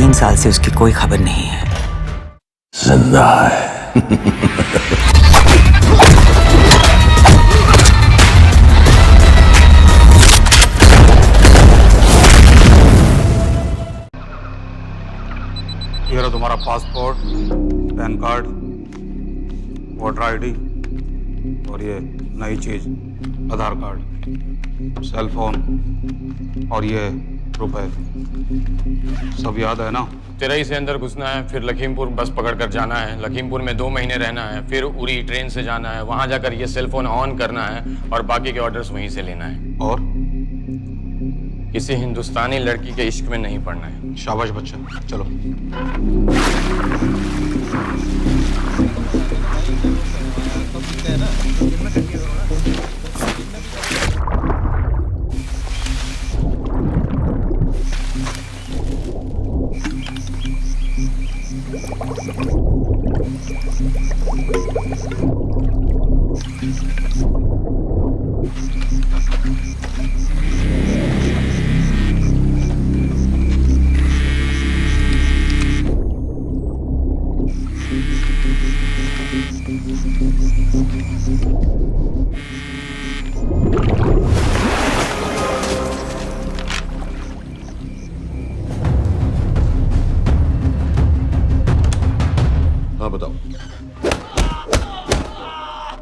3 साल से उसकी कोई खबर नहीं है। जिंदा है। ये रहा तुम्हारा passport, pan card, voter ID और ये नई चीज आधार कार्ड, सेल फोन और ये रुपए। सब याद है ना? तेरई से अंदर घुसना है, फिर लखीमपुर बस पकड़कर जाना है, लखीमपुर में 2 महीने रहना है, फिर उरी ट्रेन से जाना है, वहां जाकर ये सेल फोन ऑन करना है और बाकी के ऑर्डर्स वहीं से लेना है। और किसी हिंदुस्तानी लड़की के इश्क में नहीं पड़ना है। शाबाश बच्चा, चलो। हाँ बताओ।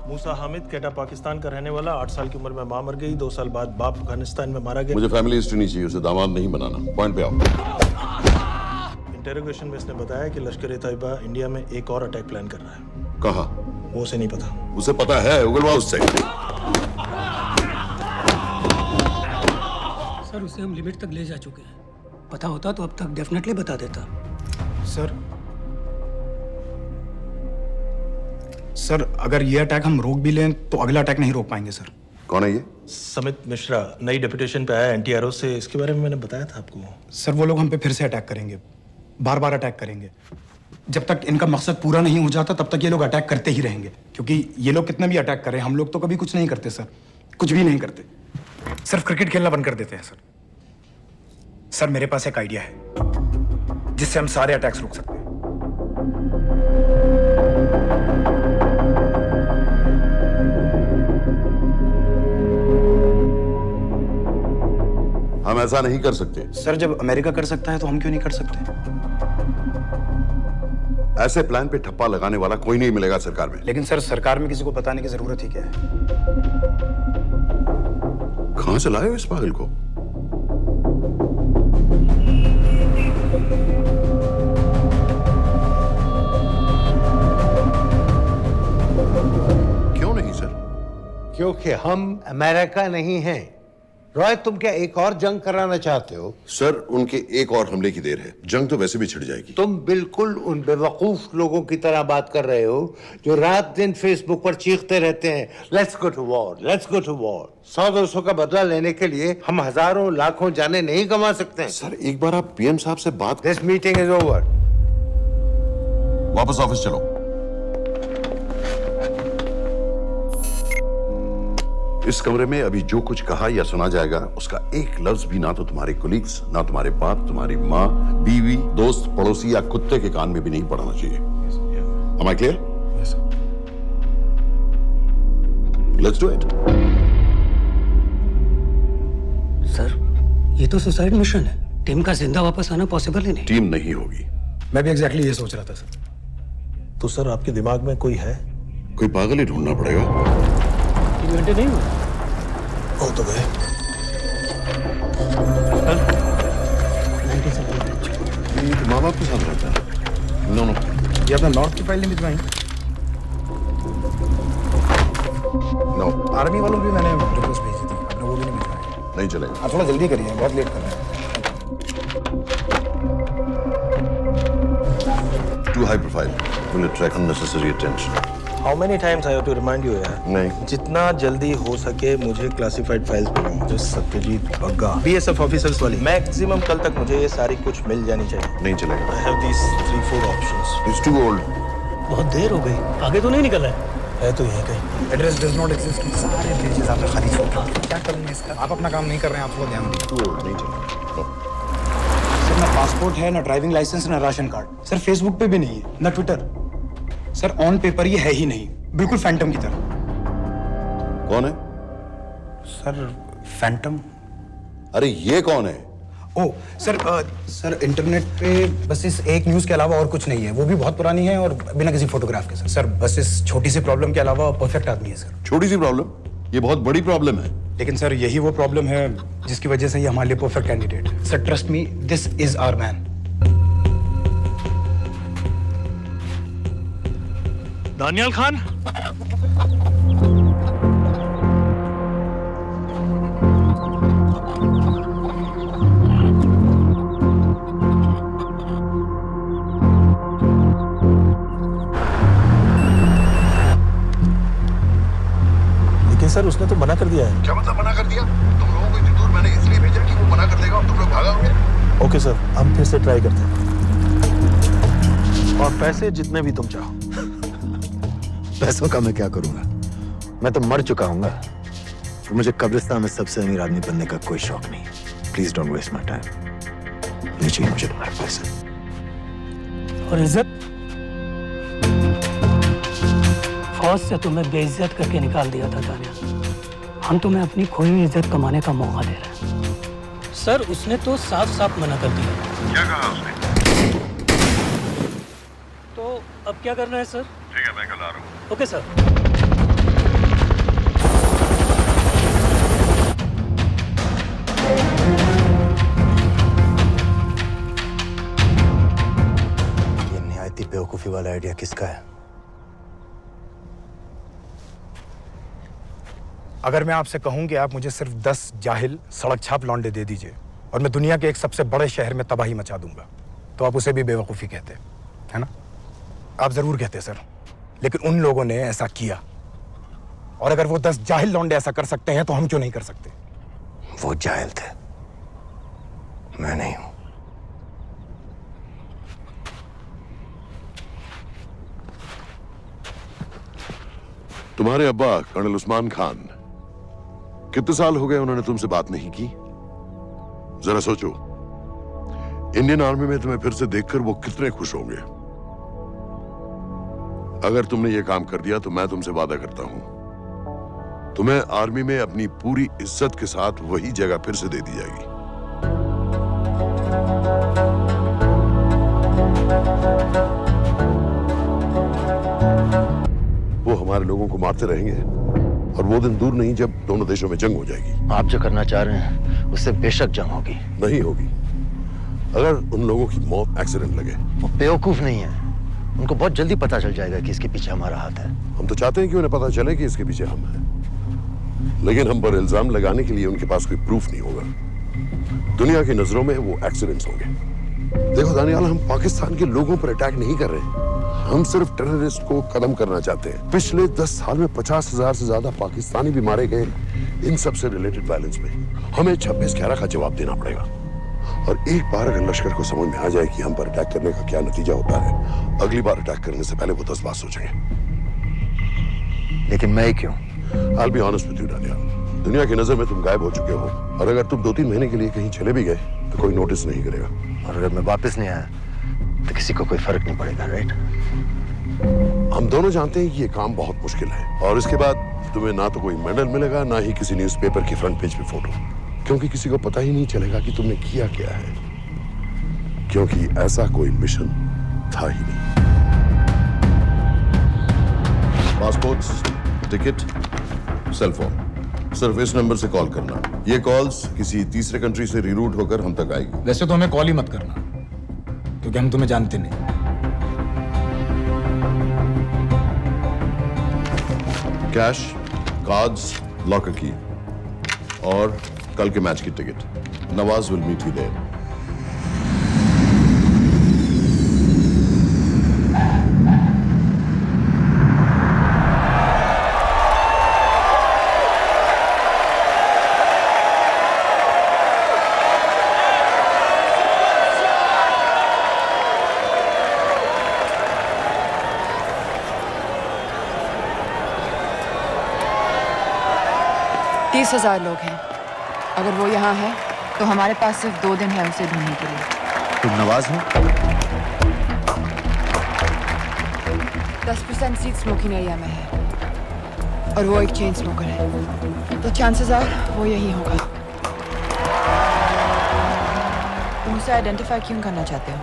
मूसा हामिद केटा पाकिस्तान का रहने वाला, 8 साल की उम्र में मां मर गई, 2 साल बाद बाप अफगानिस्तान में मारा गया। मुझे फैमिली हिस्ट्री नहीं चाहिए, उसे दामाद नहीं बनाना। पॉइंट पे आओ। इंटेरोगेशन में इसने बताया कि लश्कर-ए-तैयबा इंडिया में एक और अटैक प्लान कर रहा है। कहाँ? वो उसे नहीं पता। उसे पता है, उगलवा उससे। सर उसे हम लिमिट तक ले जा चुके हैं। पता होता तो अब तक डेफिनेटली बता देता। सर अगर ये अटैक हम रोक भी लें तो अगला अटैक नहीं रोक पाएंगे सर। कौन है ये? समित मिश्रा नई डेपुटेशन पे आया एनटीआरओ से। इसके बारे में मैंने बताया था आपको। सर वो लोग हम पे फिर से अटैक करेंगे, बार बार अटैक करेंगे। जब तक इनका मकसद पूरा नहीं हो जाता तब तक ये लोग अटैक करते ही रहेंगे, क्योंकि ये लोग कितना भी अटैक करें हम लोग तो कभी कुछ नहीं करते सर, कुछ भी नहीं करते। सिर्फ क्रिकेट खेलना बंद कर देते हैं सर। सर मेरे पास एक आइडिया है जिससे हम सारे अटैक्स रोक सकते हैं। हम ऐसा नहीं कर सकते। सर जब अमेरिका कर सकता है तो हम क्यों नहीं कर सकते? ऐसे प्लान पे ठप्पा लगाने वाला कोई नहीं मिलेगा सरकार में। लेकिन सर सरकार में किसी को बताने की जरूरत ही क्या है? कहां से लाए हो इस पागल को? क्यों नहीं सर? क्योंकि हम अमेरिका नहीं हैं। रॉय तुम क्या एक और जंग कराना चाहते हो? सर उनके एक और हमले की देर है, जंग तो वैसे भी छिड़ जाएगी। तुम बिल्कुल उन बेवकूफ लोगों की तरह बात कर रहे हो जो रात दिन फेसबुक पर चीखते रहते हैं let's go to war, let's go to war. 100-200 का बदला लेने के लिए हम हजारों लाखों जाने नहीं कमा सकते हैं। सर एक बार आप पीएम साहब से बात। This meeting is over. वापस ऑफिस चलो। इस कमरे में अभी जो कुछ कहा या सुना जाएगा उसका एक लफ्ज भी ना तो तुम्हारे कोलीग्स, ना तुम्हारे बाप, तुम्हारी माँ, बीवी, दोस्त, पड़ोसी या कुत्ते के कान में भी नहीं पड़ना चाहिए। Am I clear? Yes, sir. Let's do it. Sir ये तो सुसाइड मिशन है। टीम का जिंदा वापस आना पॉसिबल ही नहीं। टीम नहीं होगी। मैं भी एग्जैक्टली ये सोच रहा था सर। तो सर आपके दिमाग में कोई है? कोई पागल ही ढूंढना पड़ेगा। 3 घंटे नहीं हुए। हो तो गए। माँ बाप के साथ रहता है। नो नो, ये अपना नॉर्थ की फाइल नहीं भिजवाई? नो आर्मी वालों की मैंने रिक्वेस्ट भेजी थी, आपने वो भी नहीं भिजवाई। नहीं चलेगा। आप थोड़ा जल्दी करिए, बहुत लेट कर रहे हैं। Too high profile. Will attract unnecessary attention. How many times I have to remind you यार? नहीं। जितना जल्दी हो सके मुझे क्लासिफाइड फाइल्स भेजो। जो सत्यजीत बग्गा बीएसएफ ऑफिसर्स वाली। मैक्सिमम कल तक मुझे ये सारी कुछ मिल जानी चाहिए। नहीं चलेगा। I have these 3-4 options. It's too old. बहुत देर हो गई, आगे तो नहीं निकल रहा है तो यहीं कहीं। Address does not exist. सारे पेजेस आपने खाली छोड़ रहे हैं। क्या करूंगा इसका? आप अपना काम नहीं कर रहे हैं, आप थोड़ा ध्यान दीजिए। Too old. नहीं चलेगा। No. सर मैं पासपोर्ट है, ना ड्राइविंग लाइसेंस, ना राशन कार्ड। सर फेसबुक पे भी नहीं है, ना ट्विटर। सर ऑन पेपर ये है ही नहीं, बिल्कुल फैंटम की तरह। कौन है? Sir Phantom? अरे ये कौन है? ओ सर सर इंटरनेट पे बस इस एक न्यूज़ के अलावा और कुछ नहीं है, वो भी बहुत पुरानी है और बिना किसी फोटोग्राफ के। सर बस इस छोटी सी प्रॉब्लम के अलावा परफेक्ट आदमी है सर। छोटी सी प्रॉब्लम? ये बहुत बड़ी प्रॉब्लम है। लेकिन सर यही वो प्रॉब्लम है जिसकी वजह से ये हमारे लिए परफेक्ट कैंडिडेट है। Sir trust me, this is our man. Daniyal Khan, लेकिन सर उसने तो मना कर दिया है। क्या मतलब मना कर दिया? तुम लोगों को इतनी दूर मैंने इसलिए भेजा कि वो मना कर देगा और तुम लोग भागोगे। ओके सर, हम फिर से ट्राई करते हैं। और पैसे जितने भी तुम चाहो। पैसों का मैं क्या करूंगा? मैं तो मर चुका हूंगा। तो मुझे कब्रिस्तान में सबसे अमीर आदमी बनने का कोई शौक नहीं। Please don't waste my time. नहीं चाहिए मुझे तुम्हारे पैसे। और इज्जत? फौज से तुम्हें बेइज्जत करके निकाल दिया था दानियाल। हम तुम्हें अपनी खोई हुई इज्जत कमाने का मौका दे रहे हैं। सर उसने तो साफ साफ मना कर दिया। क्या कहा उसने? तो अब क्या करना है सर? ठीक है, मैं कल आ रहा हूँ। Okay sir. ये निहायती बेवकूफी वाला आइडिया किसका है? अगर मैं आपसे कहूं कि आप मुझे सिर्फ 10 जाहिल सड़क छाप लौंडे दे दीजिए और मैं दुनिया के एक सबसे बड़े शहर में तबाही मचा दूंगा, तो आप उसे भी बेवकूफ़ी कहते, है ना? आप जरूर कहते सर, लेकिन उन लोगों ने ऐसा किया। और अगर वो 10 जाहिल लौंडे ऐसा कर सकते हैं तो हम क्यों नहीं कर सकते? वो जाहिल थे, मैं नहीं हूं। तुम्हारे अब्बा कर्नल उस्मान खान, कितने साल हो गए उन्होंने तुमसे बात नहीं की? जरा सोचो, इंडियन आर्मी में तुम्हें फिर से देखकर वो कितने खुश होंगे। अगर तुमने ये काम कर दिया तो मैं तुमसे वादा करता हूं, तुम्हें आर्मी में अपनी पूरी इज्जत के साथ वही जगह फिर से दे दी जाएगी। वो हमारे लोगों को मारते रहेंगे और वो दिन दूर नहीं जब दोनों देशों में जंग हो जाएगी। आप जो करना चाह रहे हैं उससे बेशक जंग होगी। नहीं होगी। अगर उन लोगों की मौत एक्सीडेंट लगे। वो बेवकूफ नहीं है, उनको बहुत जल्दी पता चल जाएगा कि इसके पीछे हमारा हाथ है। हम तो चाहते हैं कि उन्हें पता चले कि इसके पीछे हम हैं, लेकिन हम पर इल्जाम लगाने के लिए उनके पास कोई प्रूफ नहीं होगा। दुनिया की नजरों में वो एक्सीडेंट्स होंगे। देखो दानियाल, हम पाकिस्तान के लोगों पर अटैक नहीं कर रहे, हम सिर्फ टेररिस्ट को खत्म करना चाहते हैं। पिछले 10 साल में 50,000 से ज्यादा पाकिस्तानी भी मारे गए इन सब से रिलेटेड वायलेंस में। हमें 26/11 का जवाब देना पड़ेगा। और एक बार अगर लश्कर को समझ में आ जाए कि हम पर अटैक करने का क्या नतीजा होता है, अगली बार अटैक करने से पहले वो 10 बार सोचेंगे। लेकिन मैं क्यों? I'll be honest with you, Daniyal, दुनिया की नजर में तुम गायब हो चुके हो, और अगर तुम 2-3 महीने के लिए कहीं चले भी गए तो कोई नोटिस नहीं करेगा। और अगर मैं वापस नहीं आया तो किसी को कोई फर्क नहीं पड़ेगा, राइट? हम दोनों जानते हैं कि ये काम बहुत मुश्किल है, और इसके बाद तुम्हें ना तो कोई मेडल मिलेगा, ना ही किसी न्यूज़पेपर की फ्रंट पेज पे फोटो, क्योंकि किसी को पता ही नहीं चलेगा कि तुमने किया क्या है, क्योंकि ऐसा कोई मिशन था ही नहीं। पासपोर्ट्स, टिकट, सेलफोन, सिर्फ इस नंबर से कॉल करना। ये कॉल्स किसी तीसरे कंट्री से रीरूट होकर हम तक आएगी। वैसे तो हमें कॉल ही मत करना, क्योंकि हम तुम्हें जानते नहीं। कैश, कार्ड्स, लॉकर की और कल के मैच की टिकट। Nawaz will meet you there. तीस 30,000 लोग हैं। अगर वो यहाँ है तो हमारे पास सिर्फ 2 दिन है उसे ढूंढने के लिए। तुम नवाज हो? 10% सीट स्मोकिंग एरिया में है और वो एक चेन स्मोकर है, तो चांसेस आर वो यही होगा। तुम उसे आइडेंटिफाई क्यों करना चाहते हो?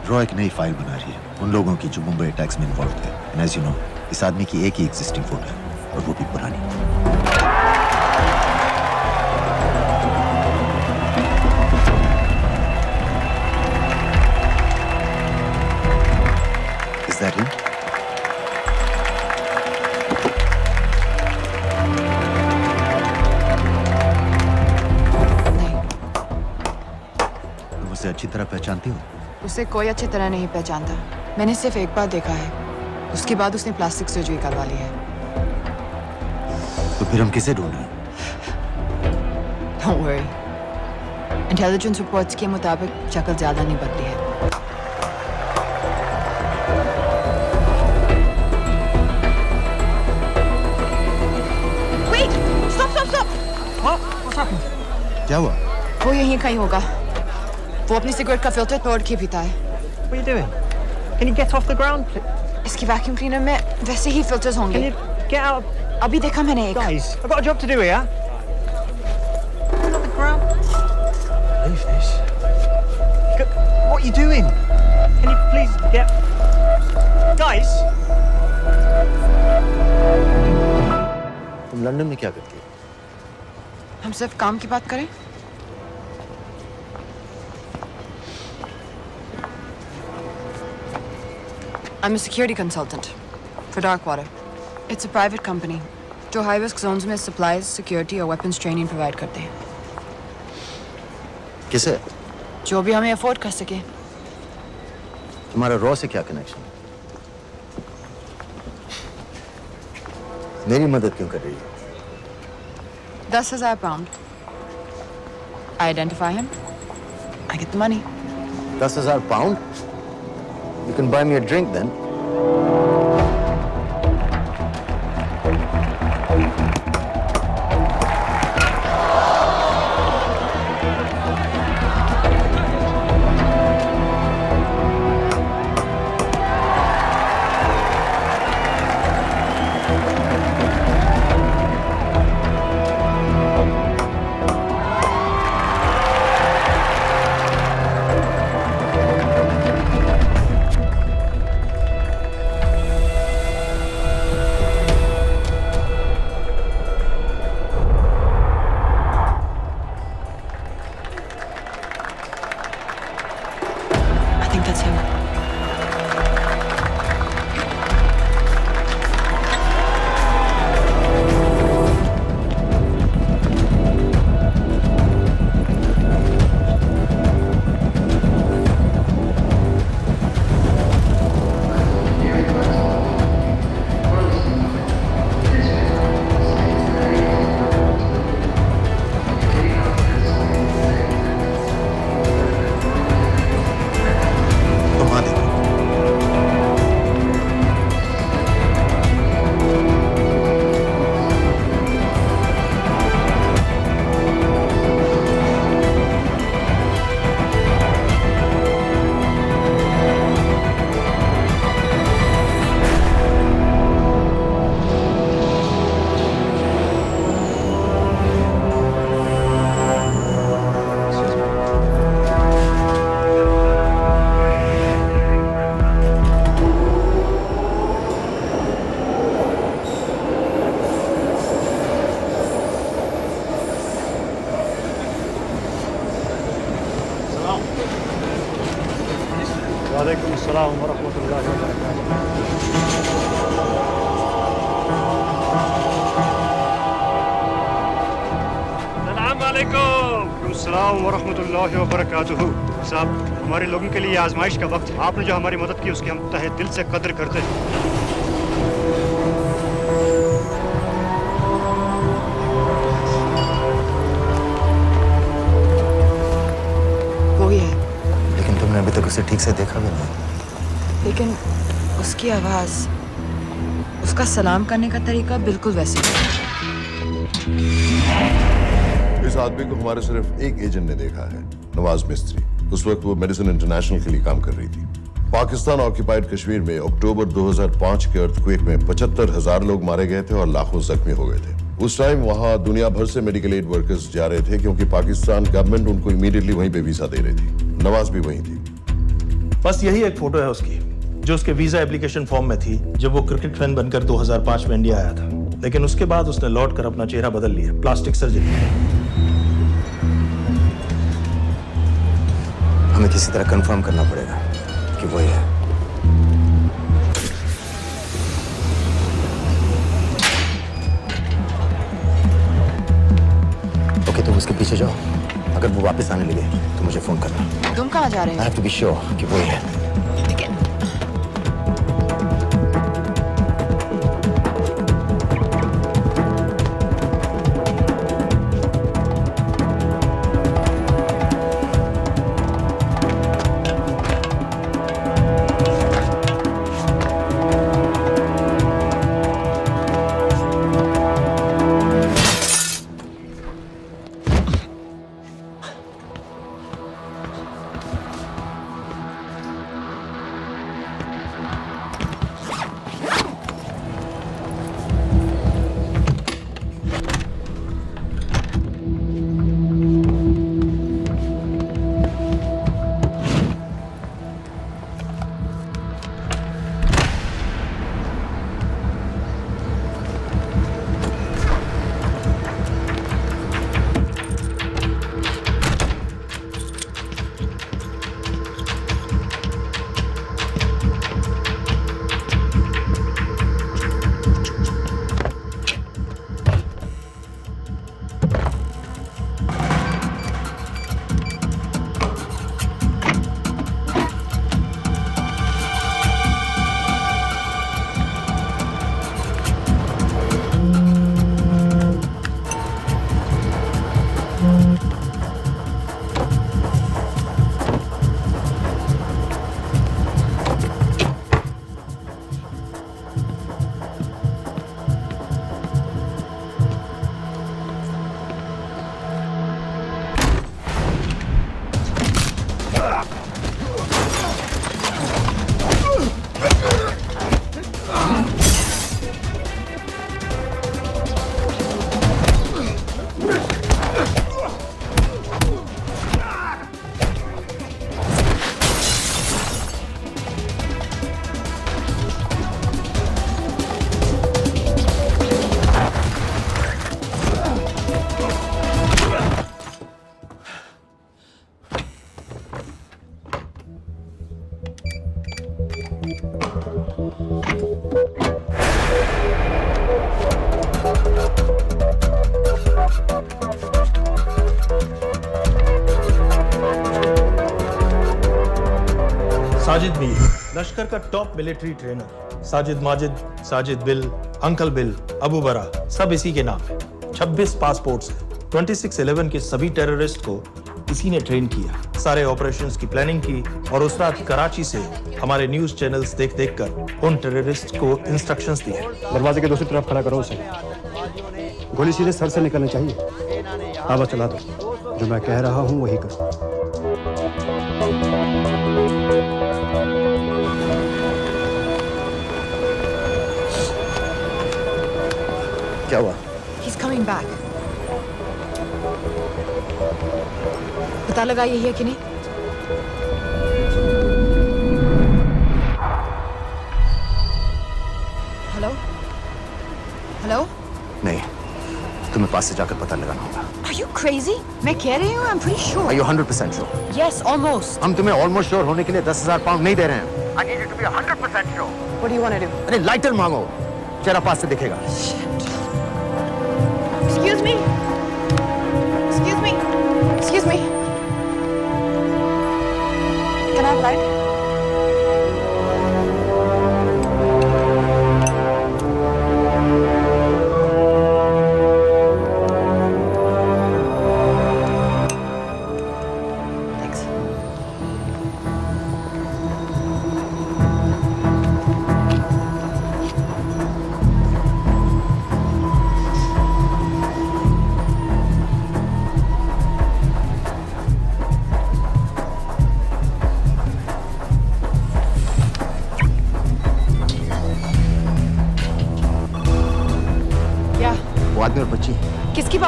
रॉ एक नई फाइल बना रही है उन लोगों की जो मुंबई अटैक्स में इन्वॉल्व थे। एंड एज यू नो, इस आदमी की एक ही एग्जिस्टिंग फोटो है और वो भी पुरानी। Is that him? नहीं, तुम उसे अच्छी तरह पहचानती हो? उसे कोई अच्छी तरह नहीं पहचानता। मैंने सिर्फ एक बार देखा है, उसके बाद उसने प्लास्टिक सर्जरी करवा ली है। तो फिर हम किसे ढूंढें? Don't worry. इंटेलिजेंस रिपोर्ट्स के मुताबिक शक्ल ज्यादा नहीं बदली है। Wait! Stop! Stop! Stop! What's happening? क्या हुआ? वो यहीं कहीं होगा। वो अपनी सिगरेट का फिल्टर तोड़ के पीता है। What are you doing? Can you get off the ground, please? इसकी वैक्यूम क्लीनर में वैसे ही फिल्टर्स Can होंगे। you get out? अभी देखा मैंने एक। Guys, I've got a job to do here. Get off the ground. Leave this. What are you doing? Can you please get... Guys! तुम London में क्या करती हो? हम सिर्फ काम की बात करें? I'm a security consultant for Darkwater. It's a private company जो high risk zones में supplies, security और weapons training provide करते हैं। किसे? जो भी हमें afford कर सके। तुम्हारा रॉ से क्या कनेक्शन? मेरी मदद क्यों कर रही है? 10,000 pound. I identify him. I get the money. 10,000 pound? You can buy me a drink then. I think that's him. घुमा दे। वालेकुम अस्सलाम वरहमतुल्लाहि वबरकातुहू। अस्सलाम वालेकुम अस्सलाम वरहमतुल्लाहि वबरकातुहू। साहब, हमारे लोगों के लिए आजमाइश का वक्त है। आपने जो हमारी मदद की उसकी हम तहे दिल से कद्र करते हैं। वो ही है, लेकिन तुमने अभी तक उसे ठीक से देखा भी नहीं। लेकिन उसकी आवाज, उसका सलाम करने का तरीका बिल्कुल वैसे ही है। इस आदमी को हमारे सिर्फ एक एजेंट ने देखा है, नवाज मिस्त्री। उस वक्त वो मेडिसिन इंटरनेशनल के लिए काम कर रही थी। पाकिस्तान ऑक्यूपाइड कश्मीर में अक्टूबर 2005 के अर्थक्वेक में 75,000 लोग मारे गए थे और लाखों जख्मी हो गए थे। उस टाइम वहां दुनिया भर से मेडिकल एड वर्कर्स जा रहे थे क्योंकि पाकिस्तान गवर्नमेंट उनको इमीडिएटली वहीं पे वीजा दे रही थी। नवाज भी वहीं थी। बस यही एक फोटो है उसकी, जो उसके वीजा एप्लीकेशन फॉर्म में थी जब वो क्रिकेट फैन बनकर 2005 में इंडिया आया था। लेकिन उसके बाद उसने लौट कर अपना चेहरा बदल लिया, प्लास्टिक सर्जरी। हमें किसी तरह कंफर्म करना पड़ेगा कि वही है। ओके, तुम उसके पीछे जाओ। अगर वो वापस आने लगे तो मुझे फोन करना। तुम कहाँ जा रहे I हो? have to be sure कि वही है। साजिद बिल, लश्कर का top military trainer. Sajid Majid, Sajid bill, uncle bill, Abu बरा, सब इसी के नाम है। 26 पासपोर्ट्स है। 2611 के सभी टेररिस्ट को इसी ने ट्रेन किया। सारे ऑपरेशंस की प्लानिंग की और उस रात कराची से हमारे न्यूज चैनल्स देख देख कर उन टेररिस्ट को इंस्ट्रक्शंस दिए। दरवाजे के दूसरी तरफ खड़ा करो उसे। गोली सीधे सर से निकलनी चाहिए। आवाज चला दो। जो मैं कह रहा हूँ वही कर। क्या हुआ? He's coming back. पता लगा यही है कि नहीं? हेलो? हेलो? नहीं, तुम्हें पास से जाकर पता लगाना होगा। Are you crazy? मैं कह रही हूँ, I'm pretty sure. Are you 100% sure? Yes, almost. हम तुम्हें ऑलमोस्ट श्योर होने के लिए 10,000 पाउंड नहीं दे रहे हैं। I need you to be 100% sure. What do you want to do? अरे लाइटर मांगो, चेहरा पास से दिखेगा। Excuse me. Excuse me. Excuse me. Can I have light? Thanks.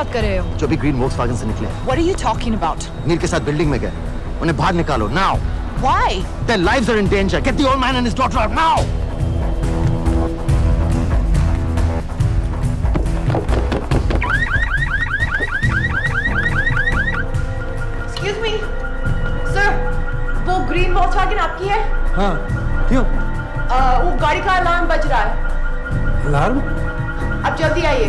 बात कर रहे हो? जो भी ग्रीन वोक्सवैगन से निकले। What are you talking about? नील के साथ बिल्डिंग में गए, उन्हें बाहर निकालो now. Why? Their lives are in danger. Get the old man and his daughter out now. Excuse me, sir. वो ग्रीन वोक्सवैगन आपकी है? हाँ, क्यों? वो गाड़ी का अलार्म बज रहा है। अलार्म? अब जल्दी आइए।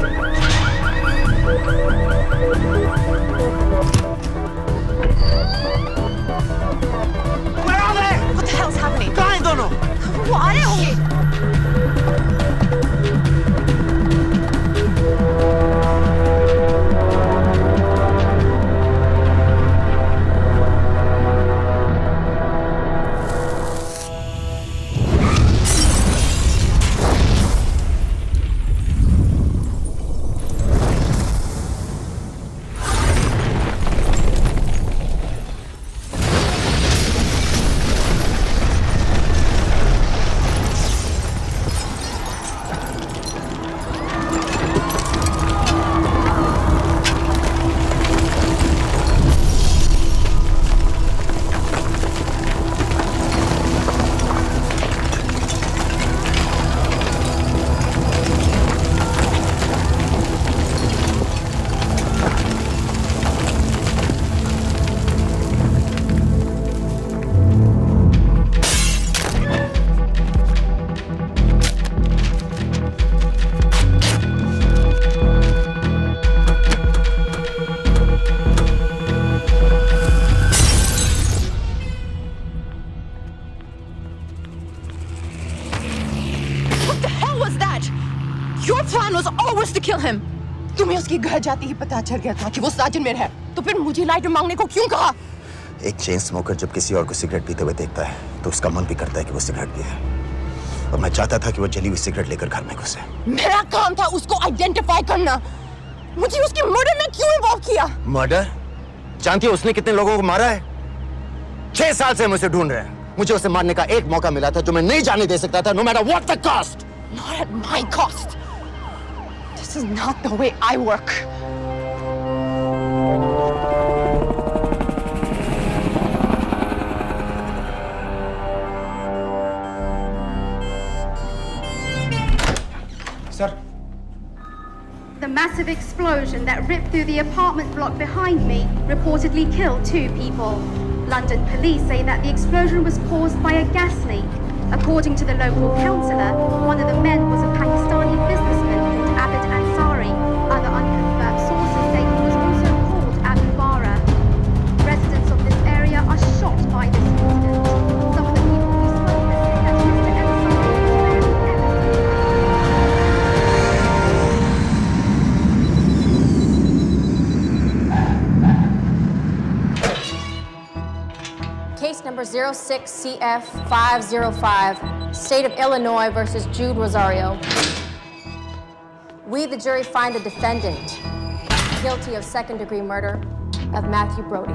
Where are they? What the hell's happening? कहाँ हैं दोनों? वो आ रहे होंगे। Your plan was always to kill him. तुम्हें उसके घर जाते ही पता चल गया था कि वो साजिद में है, तो फिर मुझे लाइटर मांगने को क्यों कहा? एक चेन स्मोकर जब किसी और को सिगरेट पीते हुए देखता है तो उसका मन भी करता है कि वो सिगरेट पिए। और मैं चाहता था कि वो जली हुई सिगरेट लेकर घर में घुसे। मेरा काम था उसको आइडेंटिफाई करना। मुझे उसके मर्डर में क्यों इन्वॉल्व किया? मर्डर? जानती हो उसने कितने लोगों को मारा है? 6 साल से हम उसे ढूंढ रहे हैं। मुझे उसे मारने का एक मौका मिला था जो मैं नहीं जाने दे सकता था, no matter what the cost. Not at my cost. This is not the way I work. Sir. The massive explosion that ripped through the apartment block behind me reportedly killed 2 people. London police say that the explosion was caused by a gas leak. According to the local councillor, one of the men was a Pakistani businessman called Abid Ansari. Other unconfirmed sources say he was also called Abu Bara. Residents of this area are shocked by this incident. Some of the people we spoke with say that Mr. Ansari was very Case number 06CF505, State of Illinois versus Jude Rosario. We, the jury, find the defendant guilty of second-degree murder of Matthew Brody.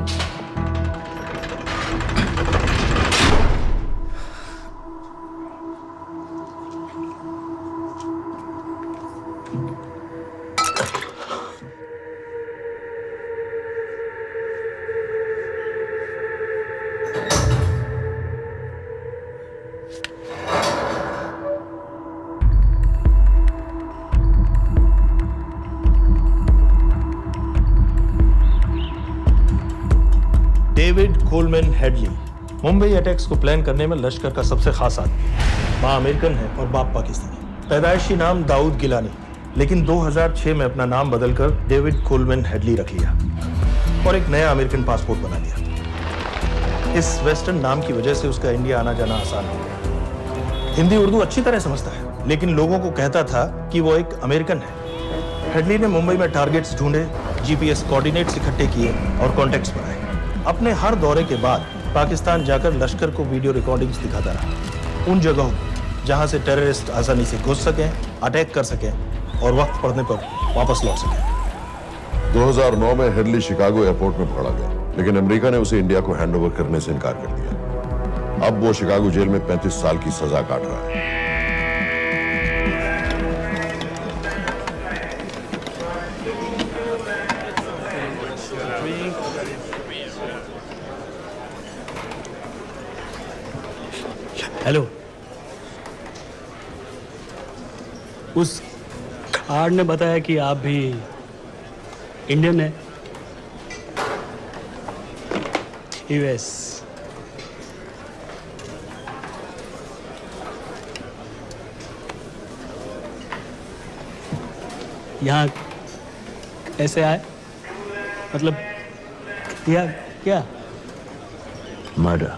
David Coleman Headley Mumbai attacks को plan करने में लश्कर का सबसे खास आदमी। माँ American है और बाप पाकिस्तानी। पैदाइशी नाम दाऊद गिलानी, लेकिन 2006 में अपना नाम बदलकर डेविड कोलमैन हेडली रख लिया और एक नया अमेरिकन पासपोर्ट बना लिया। इस वेस्टर्न नाम की वजह से उसका इंडिया आना जाना आसान हो गया। हिंदी उर्दू अच्छी तरह समझता है, लेकिन लोगों को कहता था कि वो एक अमेरिकन है। हेडली ने मुंबई में टारगेट्स ढूंढे, जीपीएस कोऑर्डिनेट्स इकट्ठे किए और कॉन्टेक्ट्स बनाए। अपने हर दौरे के बाद पाकिस्तान जाकर लश्कर को वीडियो रिकॉर्डिंग्स दिखाता रहा, उन जगहों जहां से टेररिस्ट आसानी से घुस सकें, अटैक कर सकें और वक्त पड़ने पर वापस लौट सकें। 2009 में हेडली शिकागो एयरपोर्ट में पकड़ा गया, लेकिन अमेरिका ने उसे इंडिया को हैंडओवर करने से इनकार कर दिया। अब वो शिकागो जेल में 35 साल की सजा काट रहा है। हेलो, उस कार्ड ने बताया कि आप भी इंडियन है। यूएस। यहाँ कैसे आए? मतलब क्या क्या? मर्डर।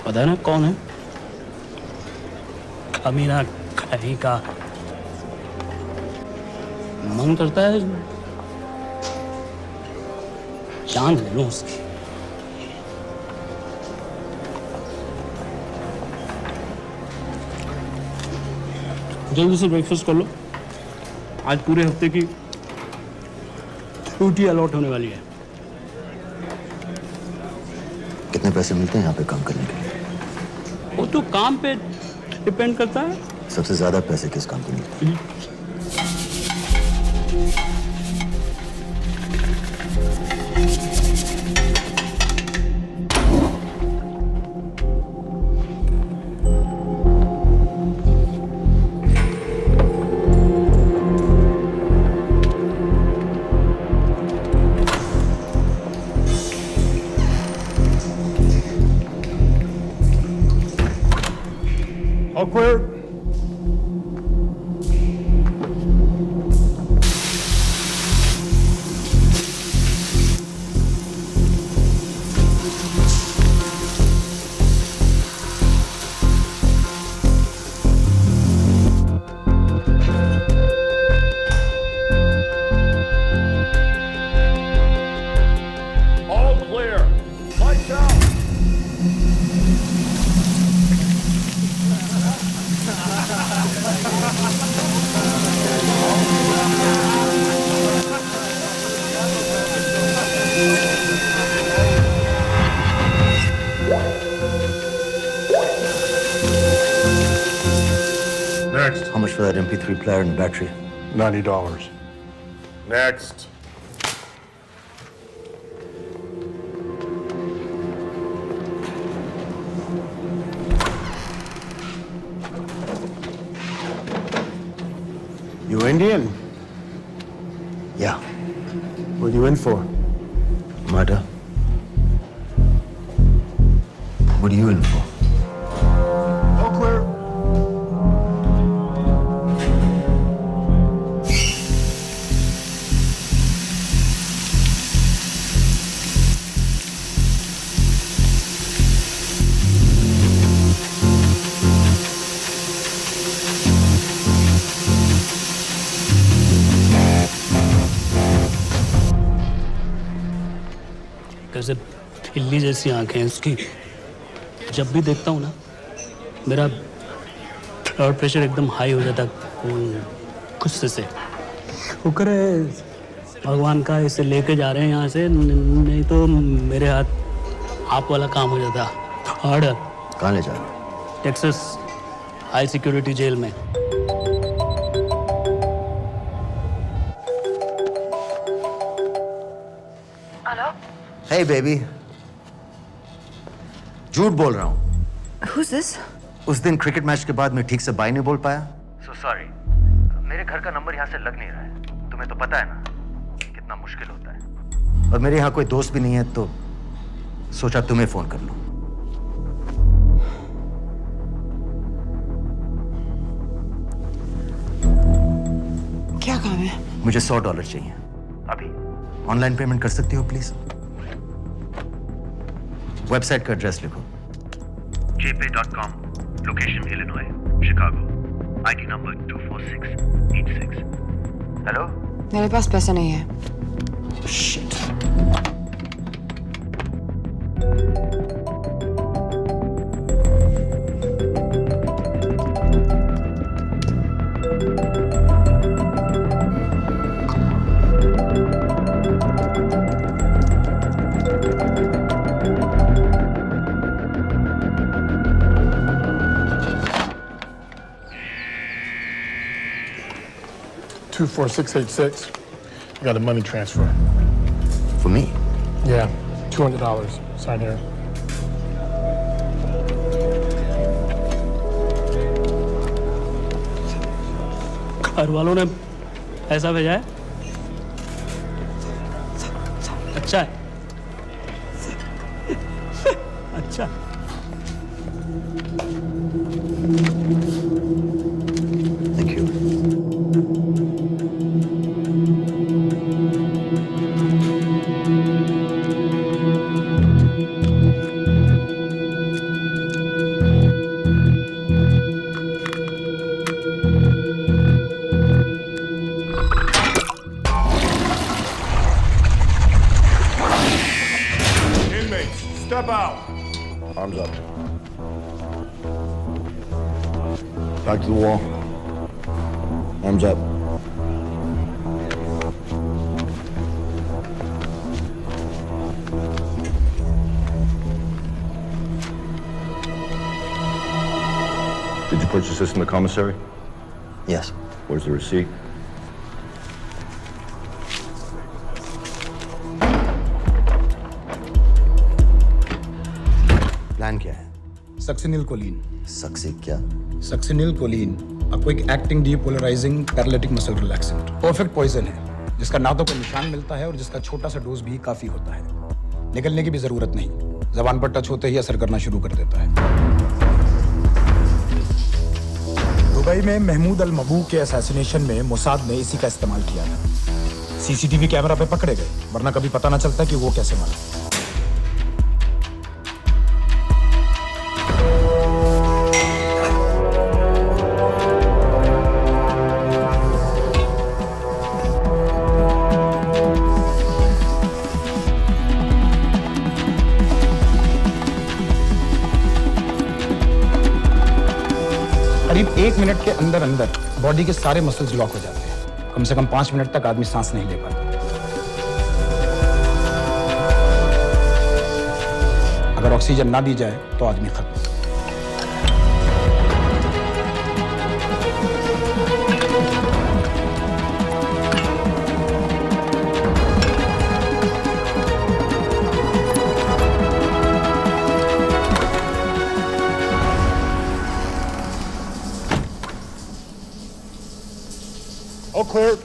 पता है ना कौन है? कमीना कहीं का। मन करता है जान ले लूं उसकी। जल्दी से ब्रेकफास्ट कर लो, आज पूरे हफ्ते की छुट्टी अलॉट होने वाली है। कितने पैसे मिलते हैं यहाँ पे काम करने के लिए? वो तो काम पे डिपेंड करता है। सबसे ज्यादा पैसे किस काम पे मिलते हैं? Awkward. All clear. Lights out. Next. How much for that MP3 player and battery? $90. Next. You Indian? Yeah. What are you in for? Murder. What are you in for? All clear. कैसे बिल्ली जैसी आंखें हैं उसकी। जब भी देखता हूँ ना, मेरा ब्लड प्रेशर एकदम हाई हो जाता गुस्से से। शुक्र है भगवान का इसे लेके जा रहे हैं यहाँ से, नहीं तो मेरे हाथ आप वाला काम हो जाता। ऑर्डर। कहाँ ले जा रहे हो? टेक्सास हाई सिक्योरिटी जेल में। Hey baby. झूठ बोल रहा हूँ। Who's this? उस दिन क्रिकेट मैच के बाद मैं ठीक से बाय नहीं बोल पाया। So sorry. मेरे घर का नंबर यहाँ से लग नहीं रहा है। तुम्हें तो पता है ना कितना मुश्किल होता है। और मेरे यहाँ कोई दोस्त भी नहीं है, तो सोचा तुम्हें फोन कर लूं। क्या काम है? मुझे $100 चाहिए अभी। ऑनलाइन पेमेंट कर सकती हो प्लीज? वेबसाइट का एड्रेस लिखो। jpay.com, location Illinois, Chicago, ID number 24686। Hello? मेरे पास पैसा नहीं है। Shit. 24686. I got a money transfer. For me? Yeah, $200. Sign here. घर वालों ने ऐसा भेजा है? अच्छा है। अच्छा। Thank you. Inmates, step out. Arms up. Back to the wall. Arms up. Did you purchase this in the commissary? Yes. Where's the receipt? Plan क्या है? Succinylcholine. सक्सी क्या? Succinylcholine, a quick acting depolarizing paralytic muscle relaxant। Perfect poison है, जिसका ना तो कोई निशान मिलता है और जिसका छोटा सा डोज भी काफी होता है। निकलने की भी जरूरत नहीं, जबान पर टच होते ही असर करना शुरू कर देता है। दुबई में महमूद अल मबू के असैसिनेशन में मोसाद ने इसी का इस्तेमाल किया था। सीसीटीवी कैमरा पे पकड़े गए, वरना कभी पता ना चलता कि वो कैसे मरा। करीब 1 मिनट के अंदर अंदर बॉडी के सारे मसल्स लॉक हो जाते हैं। कम से कम 5 मिनट तक आदमी सांस नहीं ले पाता। अगर ऑक्सीजन ना दी जाए तो आदमी खत्म। All clear.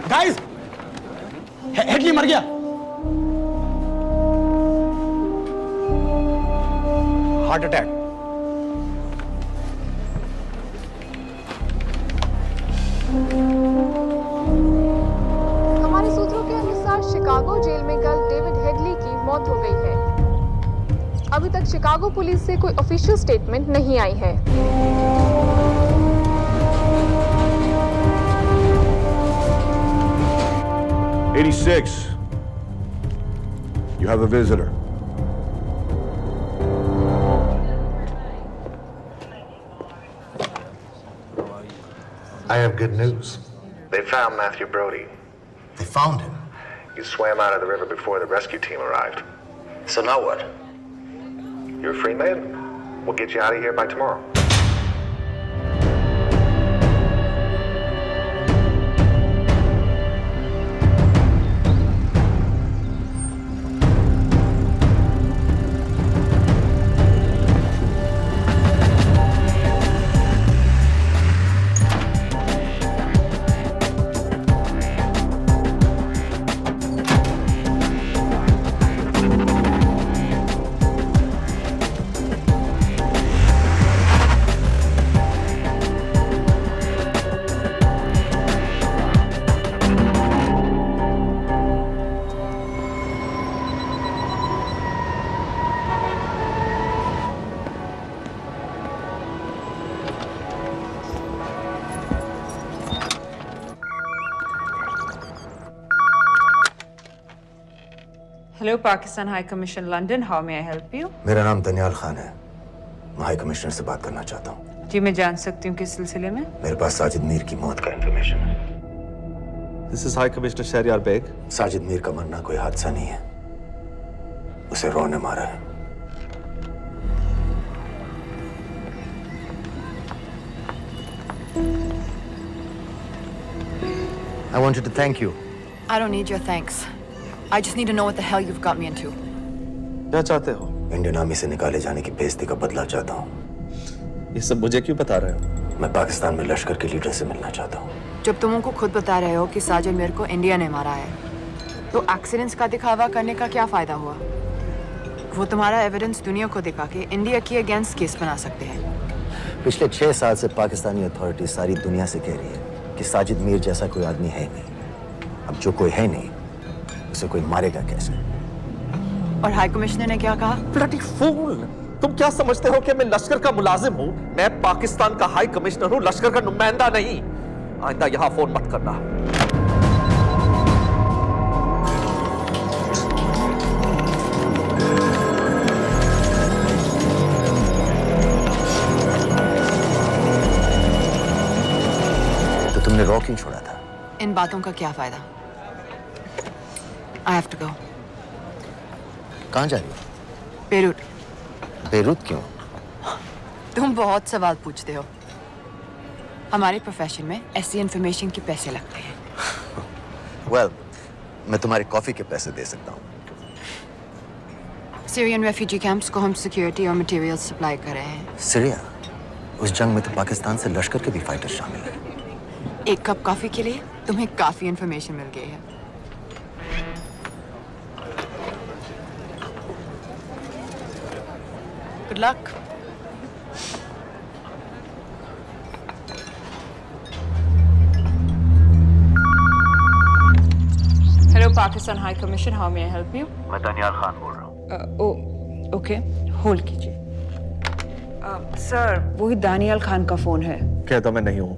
गाइस, हेडली मर गया। Heart attack. हमारे सूत्रों के अनुसार शिकागो जेल में कल डेविड हेडली की मौत हो गई है। अभी तक शिकागो पुलिस से कोई ऑफिशियल स्टेटमेंट नहीं आई है। 86. You have a visitor. I have good news. They found Matthew Brody. They found him? He swam out of the river before the rescue team arrived. So now what? You're a free man. We'll get you out of here by tomorrow. Hello, Pakistan High Commission, London. How may I help you? मेरा नाम दनियाल खान है। मैं high commissioner से बात करना चाहता हूँ। जी, मैं जान सकती हूँ किस सिलसिले में? मेरे पास साजिद मीर की मौत का इंफॉर्मेशन है। This is High Commissioner Shahryar Beg. Sajid Mir का मरना कोई हादसा नहीं है, उसे रॉ ने मारा है। I wanted to thank you. I don't need your thanks. I just need to know what the hell you've got me into. क्या चाहते हो? इंडियन आर्मी से निकाले जाने की बेइज्जती का बदला चाहता हूँ। ये सब मुझे क्यों बता रहे हो? मैं पाकिस्तान में लश्कर के लीडर से मिलना चाहता हूँ। जब तुम उनको खुद बता रहे हो कि साजिद मीर को इंडिया ने मारा है, तो एक्सीडेंट्स का दिखावा करने का क्या फायदा हुआ? वो तुम्हारा एविडेंस दुनिया को दिखा के इंडिया के अगेंस्ट केस बना सकते हैं। पिछले 6 साल से पाकिस्तानी अथॉरिटी सारी दुनिया से कह रही है कि साजिद मीर जैसा कोई आदमी है नहीं। अब जो कोई है नहीं, उसे कोई मारेगा कैसे? और हाई कमिश्नर ने क्या कहा? Bloody fool! तुम क्या समझते हो कि मैं लश्कर का मुलाजिम हूँ? मैं पाकिस्तान का हाई कमिश्नर हूँ, लश्कर का नुमाइंदा नहीं। आइंदा यहाँ फोन मत करना। तो तुमने रॉ क्यों छोड़ा था? इन बातों का क्या फायदा? I have to go. कहाँ जा रही हो? बेरूट। बेरूत क्यों? तुम बहुत सवाल पूछते हो। हमारे प्रोफेशन में ऐसी इंफॉर्मेशन के पैसे लगते हैं। Well, मैं तुम्हारी कॉफी के पैसे दे सकता हूँ। सीरियन रेफ्यूजी कैंप्स को हम सिक्योरिटी और मटेरियल सप्लाई कर रहे हैं। सीरिया? उस जंग में तो पाकिस्तान से लश्कर के भी फाइटर शामिल हैं। एक कप कॉफी के लिए तुम्हें काफी इंफॉर्मेशन मिल गई है। Good luck. Hello, Pakistan High Commission. How may I help you? मैं दनियाल खान बोल रहा हूँ। Okay. Hold कीजिए। Sir, वही दानियाल खान का फोन है। कहता मैं नहीं हूँ।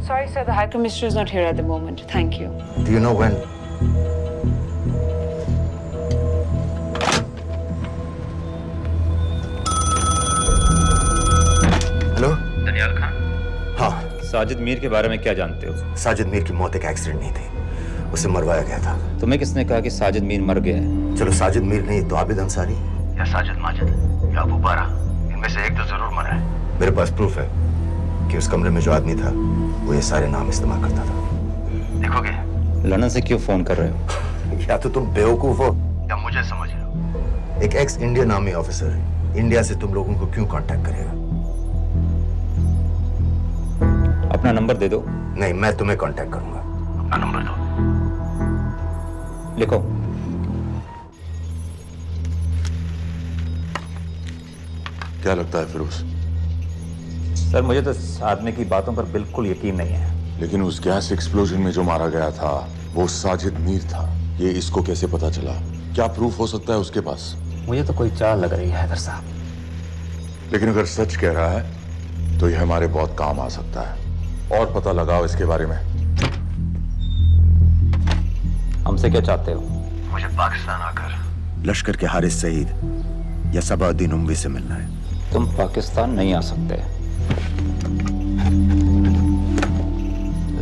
Sorry, sir. The High Commissioner is not here at the moment. Thank you. Do you know when? Hello? Daniyal Khan. हाँ। साजिद मीर के बारे में क्या जानते हो? साजिद मीर की मौत एक एक्सीडेंट नहीं थी, उसे मरवाया गया था। तुम्हें किसने कहा कि साजिद मीर मर गया है? चलो साजिद मीर नहीं तो आबिद अंसारी या साजिद माजिद या अबू बारा, इनमें से एक तो जरूर मरा है। मेरे पास प्रूफ है कि उस कमरे में जो आदमी था वो ये सारे नाम इस्तेमाल करता था। देखोगे? लंदन से क्यों फोन कर रहे हो? या तो तुम बेवकूफ हो या मुझे समझ लो। एक x Indian army officer India से तुम लोगों को क्यों कांटेक्ट करेगा? अपना नंबर दे दो। नहीं, मैं तुम्हें कांटेक्ट करूंगा। अपना नंबर दो। लिखो। क्या लगता है फिरोज? सर, मुझे तो इस आदमी की बातों पर बिल्कुल यकीन नहीं है। लेकिन उस गैस एक्सप्लोजन में जो मारा गया था वो साजिद मीर था। ये इसको कैसे पता चला? क्या प्रूफ हो सकता है उसके पास? मुझे तो कोई चाल लग रही है हैदर साहब। लेकिन अगर सच कह रहा है तो ये हमारे बहुत काम आ सकता है। और पता लगाओ इसके बारे में। हमसे क्या चाहते हो? मुझे पाकिस्तान आकर लश्कर के हारिस सईद या सबाउद्दीन उमवी से मिलना है। तुम पाकिस्तान नहीं आ सकते।